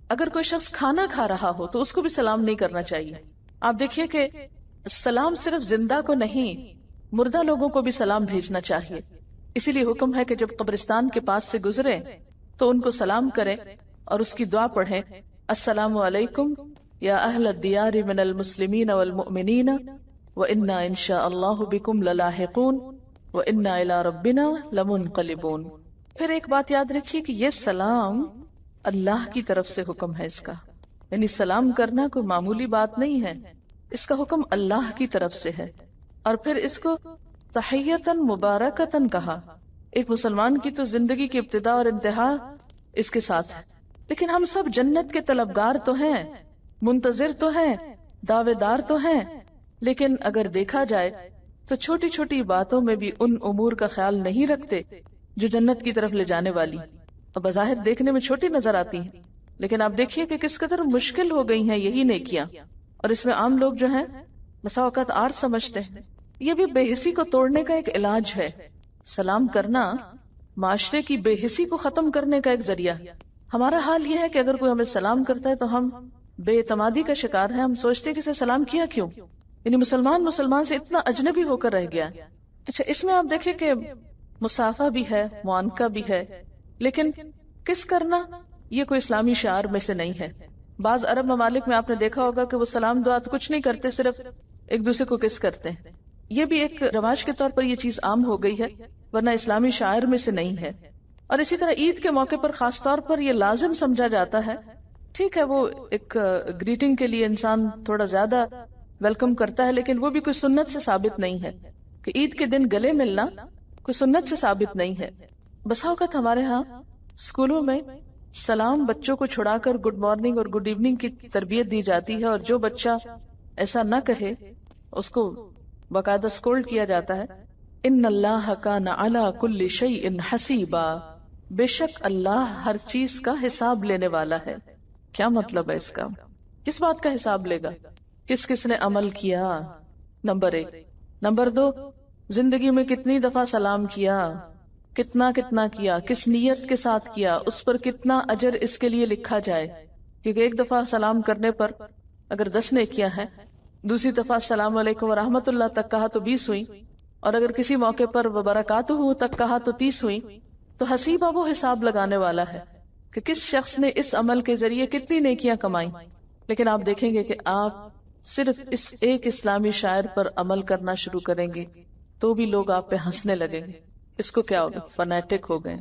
اگر کوئی شخص کھانا کھا رہا ہو تو اس کو بھی سلام نہیں کرنا چاہیے۔ آپ دیکھیے کہ سلام صرف زندہ کو نہیں، مردہ لوگوں کو بھی سلام بھیجنا چاہیے۔ اسی لیے حکم ہے کہ جب قبرستان کے پاس سے گزرے تو ان کو سلام کریں اور اس کی دعا پڑھیں، السلام علیکم یا اہل الدیار من المسلمین والمؤمنین وإنا ان شاء اللہ بکم للاحقون وإنا الی ربنا لمنقلبون۔ پھر ایک بات یاد رکھیے کہ یہ سلام اللہ کی طرف سے حکم ہے، اس کا یعنی سلام کرنا کوئی معمولی بات نہیں ہے، اس کا حکم اللہ کی طرف سے ہے۔ اور پھر اس کو تحیتاً مبارکتاً کہا۔ ایک مسلمان کی تو زندگی کی ابتدا اور انتہا اس کے ساتھ ہے، لیکن ہم سب جنت کے طلبگار تو ہیں، منتظر تو ہیں، دعوے دار تو ہیں، لیکن اگر دیکھا جائے تو چھوٹی چھوٹی باتوں میں بھی ان امور کا خیال نہیں رکھتے جو جنت کی طرف لے جانے والی، اور بظاہر دیکھنے میں چھوٹی نظر آتی ہیں، لیکن آپ دیکھیے کہ کس قدر مشکل ہو گئی ہیں یہی نیکیاں، اور اس میں عام لوگ جو ہیں بسا اوقات آر سمجھتے ہیں۔ یہ بھی بے حسی کو توڑنے کا ایک علاج ہے۔ سلام کرنا معاشرے کی بے حسی کو ختم کرنے کا ایک ذریعہ۔ ہمارا حال یہ ہے کہ اگر کوئی ہمیں سلام کرتا ہے تو ہم بے اعتمادی کا شکار ہیں، ہم سوچتے ہیں کہ اسے سلام کیا کیوں، یعنی مسلمان سے اتنا اجنبی ہو کر رہ گیا۔ اچھا، اس میں آپ دیکھیں کہ مصافحہ بھی ہے، معانقہ بھی ہے، لیکن کس کرنا یہ کوئی اسلامی شعار میں سے نہیں ہے۔ بعض عرب ممالک میں آپ نے دیکھا ہوگا کہ وہ سلام دعا تو کچھ نہیں کرتے، صرف ایک دوسرے کو کس کرتے ہیں۔ یہ بھی ایک رواج کے طور پر یہ چیز عام ہو گئی ہے، ورنہ اسلامی شاعر میں سے نہیں ہے۔ اور اسی طرح عید کے موقع پر خاص طور پر یہ لازم سمجھا جاتا ہے۔ ٹھیک ہے، وہ ایک گریٹنگ کے لیے انسان تھوڑا زیادہ ویلکم کرتا ہے، لیکن وہ بھی کوئی سنت سے ثابت نہیں ہے کہ عید کے دن گلے ملنا کوئی سنت سے ثابت نہیں ہے۔ بسا اوقات ہمارے ہاں اسکولوں میں سلام بچوں کو چھڑا کر گڈ مارننگ اور گڈ ایوننگ کی تربیت دی جاتی ہے، اور جو بچہ ایسا نہ کہے اس کو باقاعدہ اسکولڈ کیا جاتا ہے۔ ان اللہ کان علی کل شیء حسیبا، بے شک اللہ ہر چیز کا حساب لینے والا ہے۔ کیا مطلب ہے اس کا؟ کس بات کا حساب لے گا؟ کس کس نے عمل کیا، نمبر 1۔ نمبر 2، زندگی میں کتنی دفعہ سلام کیا، کتنا کیا، کس نیت کے ساتھ کیا، اس پر کتنا اجر اس کے لیے لکھا جائے، کیونکہ ایک دفعہ سلام کرنے پر اگر 10 نیکیاں ہیں، دوسری دفعہ السلام علیکم ورحمۃ اللہ تک کہا تو 20 ہوئی، اور اگر کسی موقع پر وبرکاتہ تک کہا تو 30 ہوئی۔ تو حسیبہ وہ حساب لگانے والا ہے کہ کس شخص نے اس عمل کے ذریعے کتنی نیکیاں کمائیں۔ لیکن آپ دیکھیں گے کہ آپ صرف اس ایک اسلامی شاعر پر عمل کرنا شروع کریں گے تو بھی لوگ آپ پہ ہنسنے لگیں گے۔ اس کو کیا ہوگا؟ فنیٹک ہو گئے۔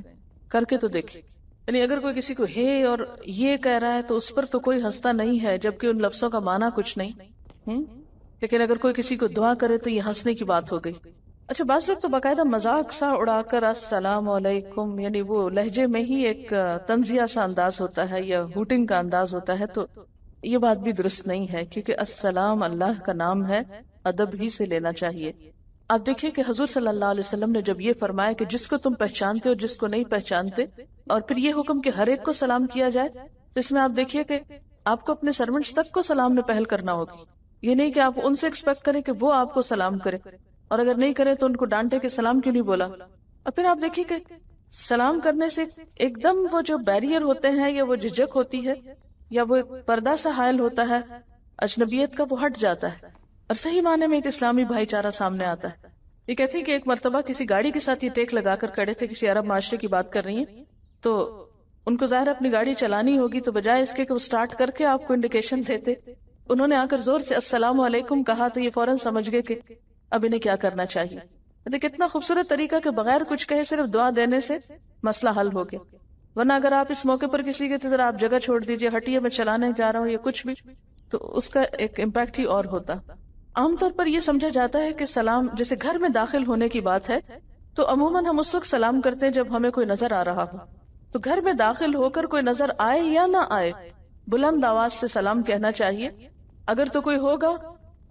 کر کے تو دیکھیں، یعنی اگر کوئی کسی کو ہے اور یہ کہہ رہا ہے تو اس پر تو کوئی ہنستا نہیں ہے، جبکہ ان لفظوں کا معنی کچھ نہیں۔ لیکن اگر کوئی کسی کو دعا کرے تو یہ ہنسنے کی بات ہو گئی۔ اچھا، بعض لوگ تو باقاعدہ مذاق سا اڑا کر السلام علیکم، یعنی وہ لہجے میں ہی ایک طنزیہ سا انداز ہوتا ہے یا ہوٹنگ کا انداز ہوتا ہے، تو یہ بات بھی درست نہیں ہے، کیونکہ السلام اللہ کا نام ہے، ادب ہی سے لینا چاہیے۔ آپ دیکھیے کہ حضور صلی اللہ علیہ وسلم نے جب یہ فرمایا کہ جس کو تم پہچانتے ہو جس کو نہیں پہچانتے، اور پھر یہ حکم کہ ہر ایک کو سلام کیا جائے، تو اس میں آپ دیکھیے کہ آپ کو اپنے سرونٹس تک کو سلام میں پہل کرنا ہوگی۔ یہ نہیں کہ آپ ان سے ایکسپیکٹ کریں کہ وہ آپ کو سلام کرے، اور اگر نہیں کرے تو ان کو ڈانٹے کہ سلام کیوں نہیں بولا۔ اور پھر آپ دیکھیے کہ سلام کرنے سے ایک دم وہ جو بیریئر ہوتے ہیں یا وہ جھجک ہوتی ہے یا وہ ایک پردہ سا حائل ہوتا ہے اجنبیت کا، وہ ہٹ جاتا ہے اور صحیح معنی میں ایک اسلامی بھائی چارہ سامنے آتا ہے۔ یہ کہتی کہ ایک مرتبہ کسی گاڑی کے ساتھ یہ ٹیک لگا کر کھڑے تھے، کسی عرب معاشرے کی بات کر رہی ہیں، تو ان کو ظاہر اپنی گاڑی چلانی ہوگی، تو بجائے اس کے کہ وہ سٹارٹ کر کے آپ کو انڈیکیشن دیتے، انہوں نے آ کر زور سے السلام علیکم کہا، تو یہ فوراً سمجھ گئے کہ اب انہیں کیا کرنا چاہیے۔ دیکھ کتنا خوبصورت طریقہ کہ بغیر کچھ کہے صرف دعا دینے سے مسئلہ حل ہو گیا۔ ورنہ اگر آپ اس موقع پر کسی کے طرح آپ جگہ چھوڑ دیجئے، ہٹیے میں چلانے جا رہا ہوں یا کچھ بھی، تو اس کا ایک امپیکٹ ہی اور ہوتا۔ عام طور پر یہ سمجھا جاتا ہے کہ سلام جیسے گھر میں داخل ہونے کی بات ہے تو عموماً ہم اس وقت سلام کرتے ہیں جب ہمیں کوئی نظر آ رہا ہو۔ تو گھر میں داخل ہو کر کوئی نظر آئے یا نہ آئے، بلند آواز سے سلام کہنا چاہیے۔ اگر تو کوئی ہوگا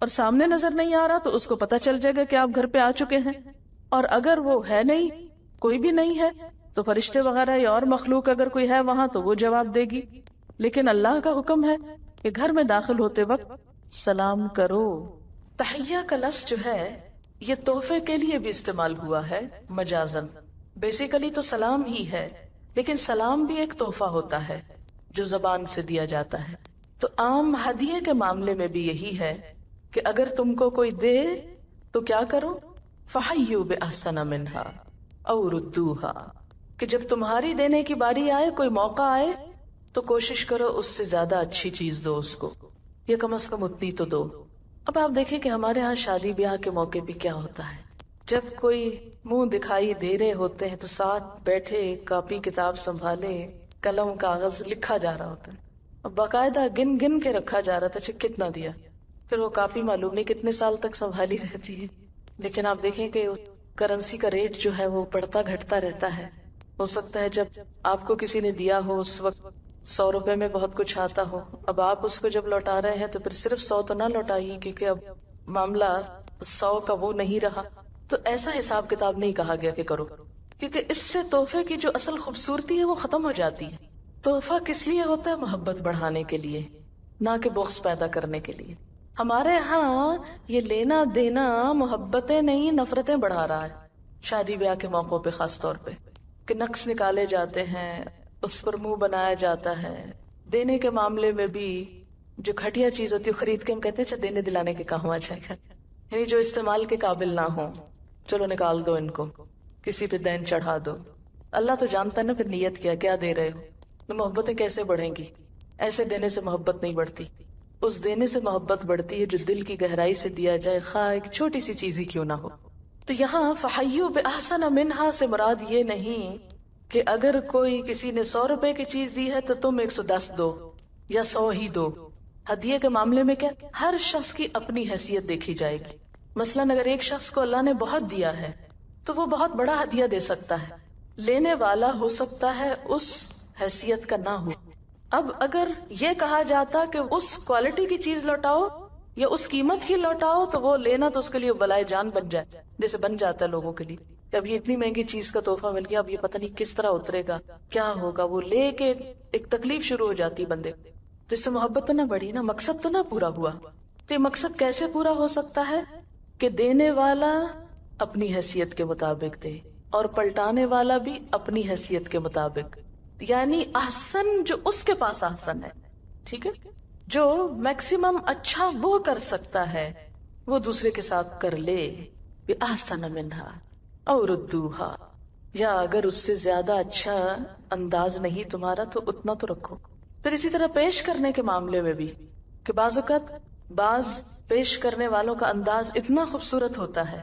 اور سامنے نظر نہیں آ رہا تو اس کو پتہ چل جائے گا کہ آپ گھر پہ آ چکے ہیں، اور اگر وہ ہے نہیں، کوئی بھی نہیں ہے، تو فرشتے وغیرہ یا اور مخلوق اگر کوئی ہے وہاں تو وہ جواب دے گی۔ لیکن اللہ کا حکم ہے کہ گھر میں داخل ہوتے وقت سلام کرو۔ تحیہ کا لفظ جو ہے یہ تحفے کے لیے بھی استعمال ہوا ہے مجازن، بیسیکلی تو سلام ہی ہے، لیکن سلام بھی ایک تحفہ ہوتا ہے جو زبان سے دیا جاتا ہے۔ تو عام ہدیے کے معاملے میں بھی یہی ہے کہ اگر تم کو کوئی دے تو کیا کرو، فَحَيُّوا بِأَحْسَنَ مِنْهَا أَوْ رُدُّوهَا، کہ جب تمہاری دینے کی باری آئے، کوئی موقع آئے، تو کوشش کرو اس سے زیادہ اچھی چیز دو اس کو، یا کم از کم اتنی تو دو۔ اب آپ دیکھیں کہ ہمارے ہاں شادی بیاہ کے موقع پہ کیا ہوتا ہے، جب کوئی منہ دکھائی دے رہے ہوتے ہیں تو ساتھ بیٹھے کاپی کتاب سنبھالے، قلم کاغذ لکھا جا رہا ہوتا ہے، اور باقاعدہ گن گن کے رکھا جا رہا تھا کتنا دیا، پھر وہ کافی معلوم نہیں کتنے سال تک سنبھالی رہتی ہے۔ لیکن آپ دیکھیں کہ کرنسی کا ریٹ جو ہے وہ بڑھتا گھٹتا رہتا ہے۔ ہو سکتا ہے جب آپ کو کسی نے دیا ہو اس وقت 100 روپے میں بہت کچھ آتا ہو، اب آپ اس کو جب لوٹا رہے ہیں تو پھر صرف 100 تو نہ لوٹائیے، کیونکہ اب معاملہ 100 کا وہ نہیں رہا۔ تو ایسا حساب کتاب نہیں کہا گیا کہ کرو، کیونکہ اس سے تحفے کی جو اصل خوبصورتی ہے وہ ختم ہو جاتی ہے۔ تحفہ کس لیے ہوتا ہے؟ محبت بڑھانے کے لیے، نہ کہ بغض پیدا کرنے کے لیے۔ ہمارے ہاں یہ لینا دینا محبتیں نہیں نفرتیں بڑھا رہا ہے، شادی بیاہ کے موقعوں پہ خاص طور پہ، کہ نقص نکالے جاتے ہیں، اس پر منہ بنایا جاتا ہے۔ دینے کے معاملے میں بھی جو گھٹیا چیز ہوتی ہے خرید کے ہم کہتے ہیں اچھا دینے دلانے کے کام آ جائے گا، یعنی جو استعمال کے قابل نہ ہو، چلو نکال دو ان کو، کسی پہ دین چڑھا دو۔ اللہ تو جانتا ہے نا پھر نیت کیا دے رہے ہو، تو محبتیں کیسے بڑھیں گی؟ ایسے دینے سے محبت نہیں بڑھتی، اس دینے سے محبت بڑھتی ہے جو دل کی گہرائی سے دیا جائے، خواہ ایک چھوٹی سی چیز ہی کیوں نہ ہو۔ تو یہاں فَحَيُّوا بِأَحْسَنَ مِنْهَا سے مراد یہ نہیں کہ اگر کوئی کسی نے 100 روپے کی چیز دی ہے تو تم 110 دو یا 100 ہی دو۔ ہدیے کے معاملے میں کیا ہر شخص کی اپنی حیثیت دیکھی جائے گی۔ مثلاً اگر ایک شخص کو اللہ نے بہت دیا ہے تو وہ بہت بڑا ہدیہ دے سکتا ہے، لینے والا ہو سکتا ہے اس حیثیت کا نہ ہو۔ اب اگر یہ کہا جاتا کہ اس کوالٹی کی چیز لوٹاؤ یا اس قیمت کی لوٹاؤ تو وہ لینا تو اس کے لیے بلائے جان بن جائے، جیسے بن جاتا ہے لوگوں کے لیے کہ اب یہ اتنی مہنگی چیز کا تحفہ مل گیا، اب یہ پتہ نہیں کس طرح اترے گا، کیا ہوگا، وہ لے کے ایک تکلیف شروع ہو جاتی بندے، تو اس سے محبت تو نہ بڑھی نا، مقصد تو نہ پورا ہوا۔ تو یہ مقصد کیسے پورا ہو سکتا ہے کہ دینے والا اپنی حیثیت کے مطابق دے اور پلٹانے والا بھی اپنی حیثیت کے مطابق، یعنی احسن جو اس کے پاس احسن ہے، ٹھیک ہے، جو میکسیمم اچھا وہ کر سکتا ہے وہ دوسرے کے ساتھ کر لے، بِأَحْسَنَ مِنْهَا أَوْ رُدُّوهَا، یا اگر اس سے زیادہ اچھا انداز نہیں تمہارا تو اتنا تو رکھو۔ پھر اسی طرح پیش کرنے کے معاملے میں بھی کہ بعض اوقات بعض پیش کرنے والوں کا انداز اتنا خوبصورت ہوتا ہے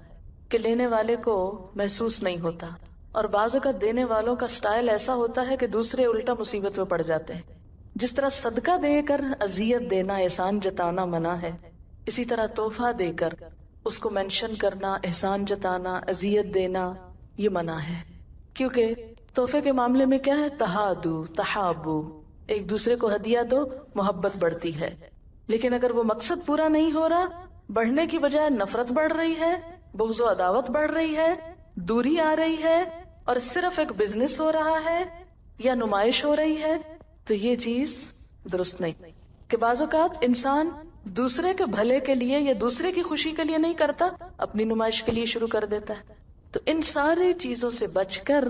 کہ لینے والے کو محسوس نہیں ہوتا، اور بعض اوقات دینے والوں کا سٹائل ایسا ہوتا ہے کہ دوسرے الٹا مصیبت میں پڑ جاتے ہیں۔ جس طرح صدقہ دے کر اذیت دینا، احسان جتانا منع ہے، اسی طرح تحفہ دے کر اس کو مینشن کرنا، احسان جتانا، اذیت دینا یہ منع ہے۔ کیونکہ تحفے کے معاملے میں کیا ہے، تہادو تحابو، ایک دوسرے کو ہدیہ دو، محبت بڑھتی ہے۔ لیکن اگر وہ مقصد پورا نہیں ہو رہا، بڑھنے کی بجائے نفرت بڑھ رہی ہے، بغض و عداوت بڑھ رہی ہے، دوری آ رہی ہے، اور صرف ایک بزنس ہو رہا ہے یا نمائش ہو رہی ہے، تو یہ چیز درست نہیں۔ کہ بعض اوقات انسان دوسرے کے بھلے کے لیے یا دوسرے کی خوشی کے لیے نہیں کرتا، اپنی نمائش کے لیے شروع کر دیتا ہے۔ تو ان ساری چیزوں سے بچ کر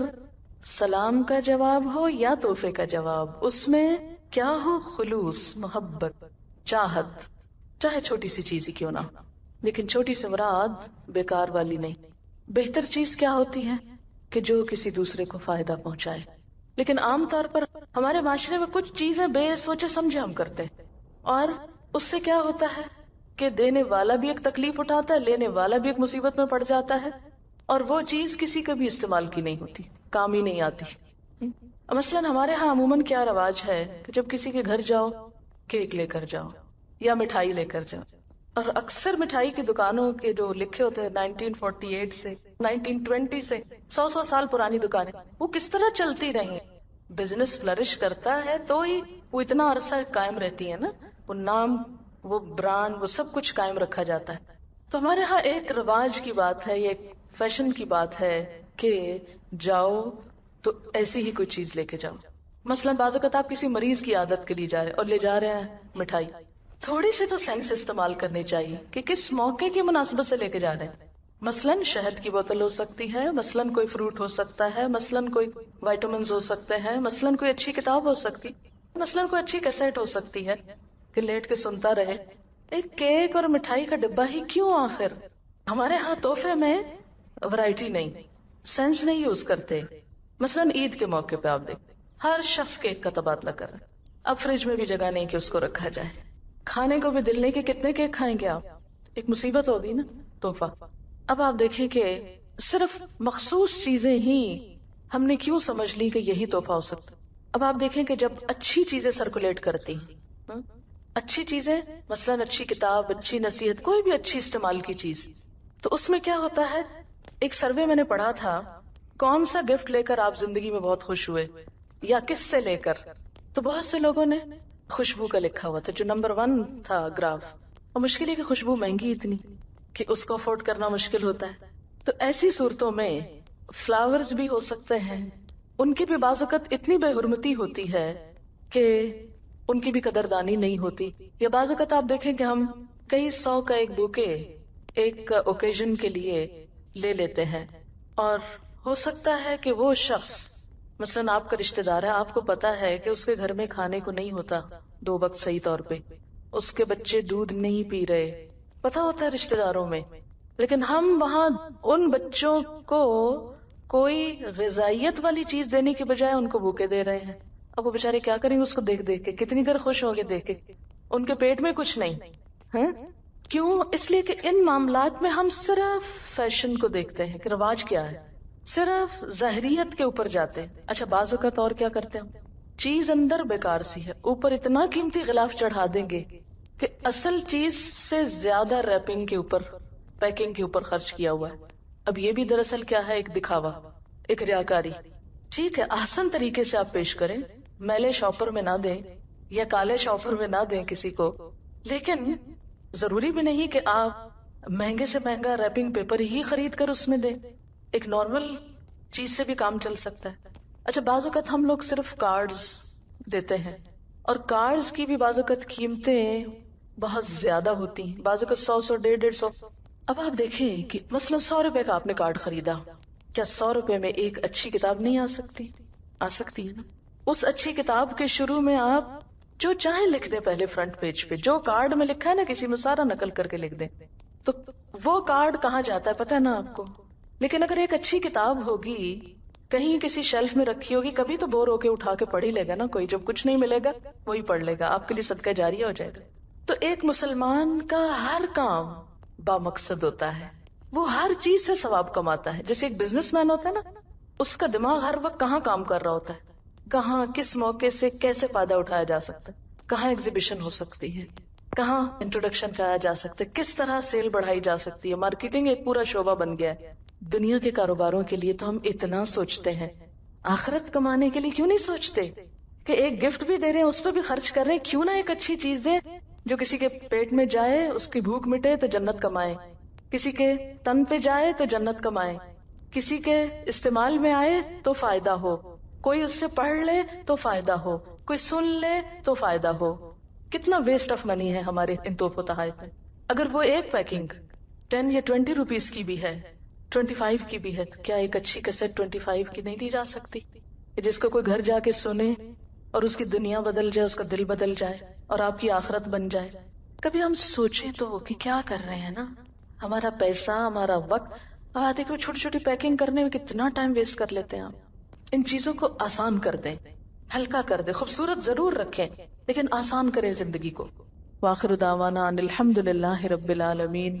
سلام کا جواب ہو یا تحفے کا جواب، اس میں کیا ہو؟ خلوص، محبت، چاہت، چاہے چھوٹی سی چیز ہی کیوں نہ ہو، لیکن چھوٹی سے مراد بیکار والی نہیں۔ بہتر چیز کیا ہوتی ہے؟ کہ جو کسی دوسرے کو فائدہ پہنچائے۔ لیکن عام طور پر ہمارے معاشرے میں کچھ چیزیں بے سوچے سمجھے ہم کرتے ہیں، اور اس سے کیا ہوتا ہے کہ دینے والا بھی ایک تکلیف اٹھاتا ہے، لینے والا بھی ایک مصیبت میں پڑ جاتا ہے، اور وہ چیز کسی کا بھی استعمال کی نہیں ہوتی، کام ہی نہیں آتی۔ مثلا ہمارے ہاں عموماً کیا رواج ہے کہ جب کسی کے گھر جاؤ کیک لے کر جاؤ یا مٹھائی لے کر جاؤ، اور اکثر مٹھائی کی دکانوں کے جو لکھے ہوتے ہیں 1948 سے 1920 سے 100 سال پرانی دکانیں، وہ کس طرح چلتی رہی، بزنس فلرش کرتا ہے تو ہی وہ اتنا عرصہ قائم رہتی ہے نا، وہ نام، وہ برانڈ، وہ سب کچھ قائم رکھا جاتا ہے۔ تو ہمارے ہاں ایک رواج کی بات ہے، یہ فیشن کی بات ہے کہ جاؤ تو ایسی ہی کوئی چیز لے کے جاؤ۔ مثلا بعض اوقات آپ کسی مریض کی عادت کے لیے جا رہے ہیں اور لے جا رہے ہیں مٹھائی، تھوڑی سی تو سینس استعمال کرنی چاہیے کہ کس موقع کی مناسبت سے لے کے جا رہے ہیں۔ مثلا شہد کی بوتل ہو سکتی ہے، مثلا کوئی فروٹ ہو سکتا ہے، مثلا کوئی وائٹامنز ہو سکتے ہیں، مثلا کوئی اچھی کتاب ہو سکتی، مثلا کوئی اچھی کیسٹ ہو سکتی ہے کہ لیٹ کے سنتا رہے۔ ایک کیک اور مٹھائی کا ڈبہ ہی کیوں آخر؟ ہمارے ہاں تحفے میں ورائٹی نہیں، سینس نہیں یوز کرتے۔ مثلا عید کے موقع پہ آپ دیکھیں ہر شخص کیک کا تبادلہ کر رہا ہے، اب فریج میں بھی جگہ نہیں کہ اس کو رکھا جائے، کھانے کو بھی دل نہیں کہ کتنے کیک کھائیں گے آپ، ایک مصیبت ہوگی نا تحفہ۔ اب آپ دیکھیں کہ صرف مخصوص چیزیں ہی ہم نے کیوں سمجھ لی کہ یہی تحفہ ہو سکتا۔ اب آپ دیکھیں کہ جب اچھی چیزیں سرکولیٹ کرتی ہیں، اچھی چیزیں، مثلا اچھی کتاب، اچھی نصیحت، کوئی بھی اچھی استعمال کی چیز، تو اس میں کیا ہوتا ہے، ایک سروے میں نے پڑھا تھا، کون سا گفٹ لے کر آپ زندگی میں بہت خوش ہوئے یا کس سے لے کر، تو بہت سے لوگوں نے خوشبو کا لکھا ہوا تھا جو نمبر 1 تھا گراف، اور مشکل ہے کہ خوشبو مہنگی اتنی کہ اس کو افورڈ کرنا مشکل ہوتا ہے۔ تو ایسی صورتوں میں فلاورز بھی ہو سکتے ہیں، ان کی بھی بعض اوقات اتنی بے حرمتی ہوتی ہے کہ ان کی بھی قدردانی نہیں ہوتی، یا بعض اوقات آپ دیکھیں کہ ہم کئی 100 کا ایک بوکے ایک اوکیزن کے لیے لے لیتے ہیں، اور ہو سکتا ہے کہ وہ شخص مثلا آپ کا رشتہ دار ہے، آپ کو پتا ہے کہ اس کے گھر میں کھانے کو نہیں ہوتا 2 وقت صحیح طور پہ، اس کے بچے دودھ نہیں پی رہے، پتا ہوتا ہے رشتہ داروں میں، لیکن ہم وہاں ان بچوں کو کوئی غذائیت والی چیز دینے کی بجائے ان کو بھوکے دے رہے ہیں۔ اب وہ بےچارے کیا کریں گے اس کو دیکھ دیکھ کے، کتنی دیر خوش ہوں گے دیکھ کے، ان کے پیٹ میں کچھ نہیں ہے۔ کیوں؟ اس لیے کہ ان معاملات میں ہم صرف فیشن کو دیکھتے ہیں کہ رواج کیا ہے، صرف ظاہریت کے اوپر جاتے ہیں۔ اچھا بعض اوقات اور کیا کرتے ہیں، چیز اندر بیکار سی ہے، اوپر اتنا قیمتی غلاف چڑھا دیں گے کہ اصل چیز سے زیادہ ریپنگ کے اوپر، پیکنگ کے اوپر خرچ کیا ہوا ہے۔ اب یہ بھی دراصل کیا ہے، ایک دکھاوا، ایک ریاکاری۔ ٹھیک ہے، احسن طریقے سے آپ پیش کریں، میلے شاپر میں نہ دیں یا کالے شاپر میں نہ دیں کسی کو، لیکن ضروری بھی نہیں کہ آپ مہنگے سے مہنگا ریپنگ پیپر ہی خرید کر اس میں دیں، ایک نارمل چیز سے بھی کام چل سکتا ہے۔ اچھا بعض اوقات ہم لوگ صرف کارڈز دیتے ہیں، اور کارڈز کی بھی بعض اوقات قیمتیں بہت زیادہ ہوتی ہیں، بعض اوقات 100 150 اب آپ دیکھیں کہ مثلا 100 روپے کا آپ نے کارڈ خریدا، کیا 100 روپے میں ایک اچھی کتاب نہیں آ سکتی؟ آ سکتی ہے نا۔ اس اچھی کتاب کے شروع میں آپ جو چاہیں لکھ دیں، پہلے فرنٹ پیج پہ جو کارڈ میں لکھا ہے نا، کسی میں سارا نقل کر کے لکھ دیں، تو وہ کارڈ کہاں جاتا ہے پتہ ہے نا آپ کو۔ لیکن اگر ایک اچھی کتاب ہوگی، کہیں کسی شیلف میں رکھی ہوگی، کبھی تو بور ہو کے اٹھا کے پڑھ ہی لے گا نا کوئی، جب کچھ نہیں ملے گا وہی پڑھ لے گا، آپ کے لیے صدقہ جاریہ ہو جائے گا۔ تو ایک مسلمان کا ہر کام با مقصد ہوتا ہے، وہ ہر چیز سے ثواب کماتا ہے۔ جیسے ایک بزنس مین ہوتا ہے نا، اس کا دماغ ہر وقت کہاں کام کر رہا ہوتا ہے، کہاں کس موقع سے کیسے فائدہ اٹھایا جا سکتا ہے، کہاں ایگزیبیشن ہو سکتی ہے، کہاں انٹروڈکشن کرایا جا سکتا ہے، کس طرح سیل بڑھائی جا سکتی ہے۔ مارکیٹنگ ایک پورا شعبہ بن گیا ہے۔ دنیا کے کاروباروں کے لیے تو ہم اتنا سوچتے ہیں، آخرت کمانے کے لیے کیوں نہیں سوچتے کہ ایک گفٹ بھی دے رہے ہیں اس پہ بھی خرچ کر رہے ہیں، کیوں نہ ایک اچھی چیز دیں جو کسی کے پیٹ میں جائے، اس کی بھوک مٹے تو جنت کمائے، کسی کے تن پہ جائے تو جنت کمائے، کسی کے استعمال میں آئے تو فائدہ ہو، کوئی اس سے پڑھ لے تو فائدہ ہو، کوئی سن لے تو فائدہ ہو۔ کتنا ویسٹ آف منی ہے ہمارے ان تحفوں تحائف میں۔ اگر وہ ایک پیکنگ 10 یا 20 روپیز کی بھی ہے 25 کی بھی ہے، تو کیا ایک اچھی کیسٹ 25 کی نہیں دی جا سکتی کہ جس کو کوئی گھر جا کے سنے اور اس کی دنیا بدل جائے، اس کا دل بدل جائے اور آپ کی آخرت بن جائے؟ کبھی ہم سوچیں تو کہ کیا کر رہے ہیں نا، ہمارا پیسہ، ہمارا وقت، آتے کہ چھوٹی چھوٹی پیکنگ کرنے میں کتنا ٹائم ویسٹ کر لیتے ہیں آپ۔ ان چیزوں کو آسان کر دیں، ہلکا کر دیں، خوبصورت ضرور رکھیں لیکن آسان کریں زندگی کو۔ وآخر دعوانا ان الحمد للہ رب العالمین۔